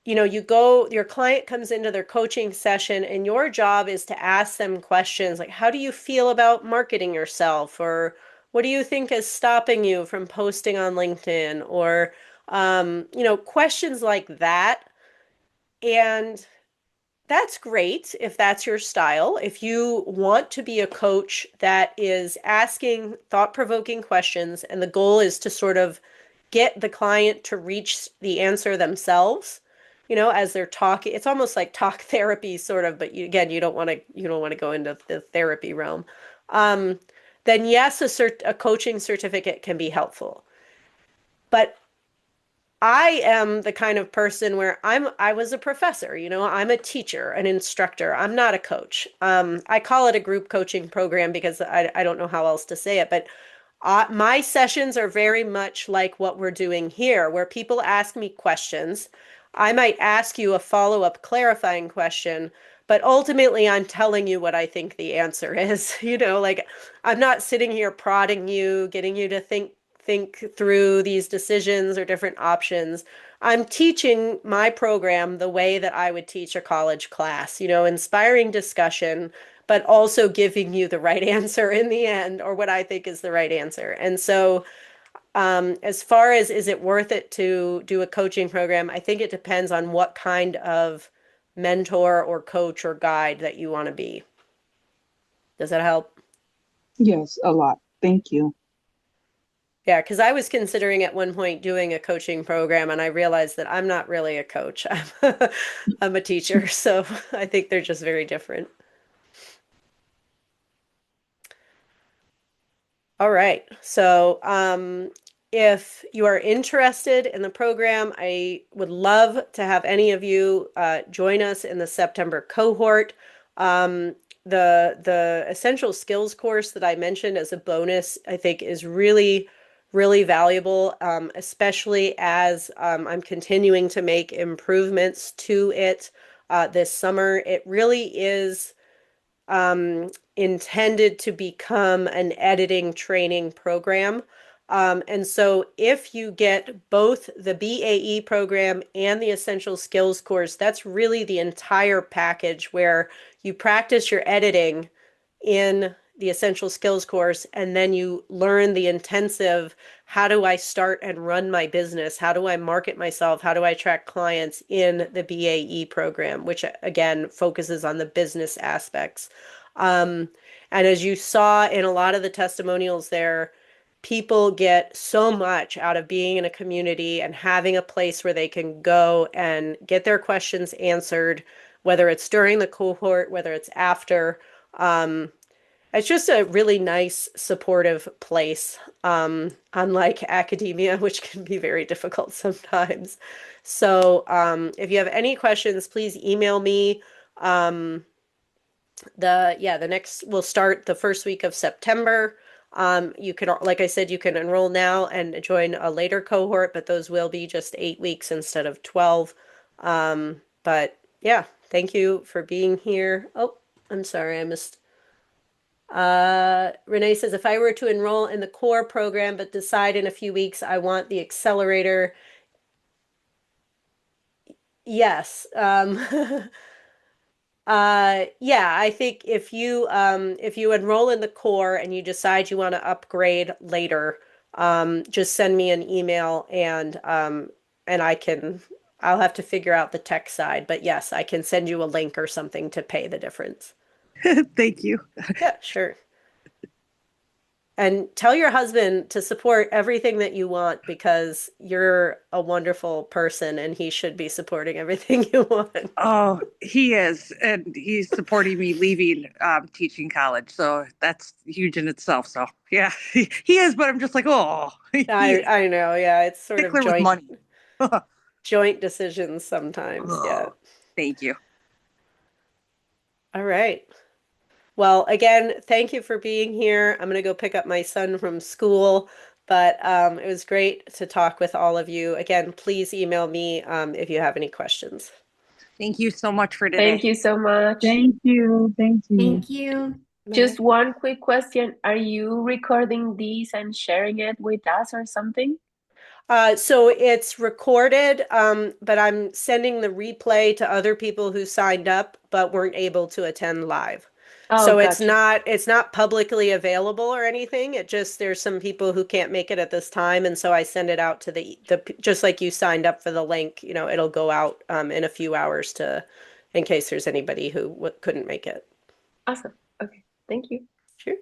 your client comes into their coaching session, and your job is to ask them questions like, how do you feel about marketing yourself? Or what do you think is stopping you from posting on LinkedIn? Or, questions like that. And that's great if that's your style. If you want to be a coach that is asking thought-provoking questions and the goal is to sort of get the client to reach the answer themselves, as they're talking, it's almost like talk therapy sort of, but again, you don't want to go into the therapy realm. Um, then yes, a coaching certificate can be helpful. But I am the kind of person where I was a professor, I'm a teacher, an instructor. I'm not a coach. I call it a group coaching program because I don't know how else to say it, but my sessions are very much like what we're doing here, where people ask me questions. I might ask you a follow-up clarifying question, but ultimately I'm telling you what I think the answer is. Like I'm not sitting here prodding you, getting you to think through these decisions or different options. I'm teaching my program the way that I would teach a college class, inspiring discussion, but also giving you the right answer in the end, or what I think is the right answer. And so, as far as is it worth it to do a coaching program, I think it depends on what kind of mentor or coach or guide that you want to be. Does that help? Yes, a lot. Thank you. Yeah, because I was considering at one point doing a coaching program, and I realized that I'm not really a coach. I'm a teacher, so I think they're just very different. All right. So, if you are interested in the program, I would love to have any of you join us in the September cohort. Um, the essential skills course that I mentioned as a bonus, I think, is really, really valuable, especially as I'm continuing to make improvements to it this summer. It really is intended to become an editing training program. And so if you get both the BAE program and the Essential Skills course, that's really the entire package where you practice your editing in the Essential Skills course, and then you learn the intensive how do I start and run my business? How do I market myself? How do I attract clients in the BAE program, which again focuses on the business aspects. Um, and as you saw in a lot of the testimonials there, people get so much out of being in a community and having a place where they can go and get their questions answered, whether it's during the cohort, whether it's after. Um, it's just a really nice, supportive place, unlike academia, which can be very difficult sometimes. So, if you have any questions, please email me. Um, the next will start the first week of September. You can, like I said, you can enroll now and join a later cohort, but those will be just 8 weeks instead of 12. But yeah, thank you for being here. Oh, I'm sorry, I missed. Renee says, if I were to enroll in the core program but decide in a few weeks I want the accelerator, yes. Yeah, I think if you enroll in the core and you decide you want to upgrade later, just send me an email and I'll have to figure out the tech side, but yes, I can send you a link or something to pay the difference. Thank you. Yeah, sure. And tell your husband to support everything that you want because you're a wonderful person and he should be supporting everything you want. Oh, he is, and he's supporting me leaving teaching college. So that's huge in itself. So yeah, he is, but I'm just like, oh, he I is I know, yeah, it's sort of stickler with joint money. joint decisions sometimes. Yeah. Oh, thank you. All right. Well, again, thank you for being here. I'm gonna go pick up my son from school, But it was great to talk with all of you. Again, please email me if you have any questions. Thank you so much for Thank today. you so much. Thank you. Thank you. Thank you. Just one quick question. Are you recording these and sharing it with us or something? So it's recorded, but I'm sending the replay to other people who signed up but weren't able to attend live. Oh, So it's gotcha. not publicly available or anything. It just there's some people who can't make it at this time, and so I send it out to the just like you signed up for the link. It'll go out in a few hours to in case there's anybody who couldn't make it. Awesome. Okay. Thank you. Sure.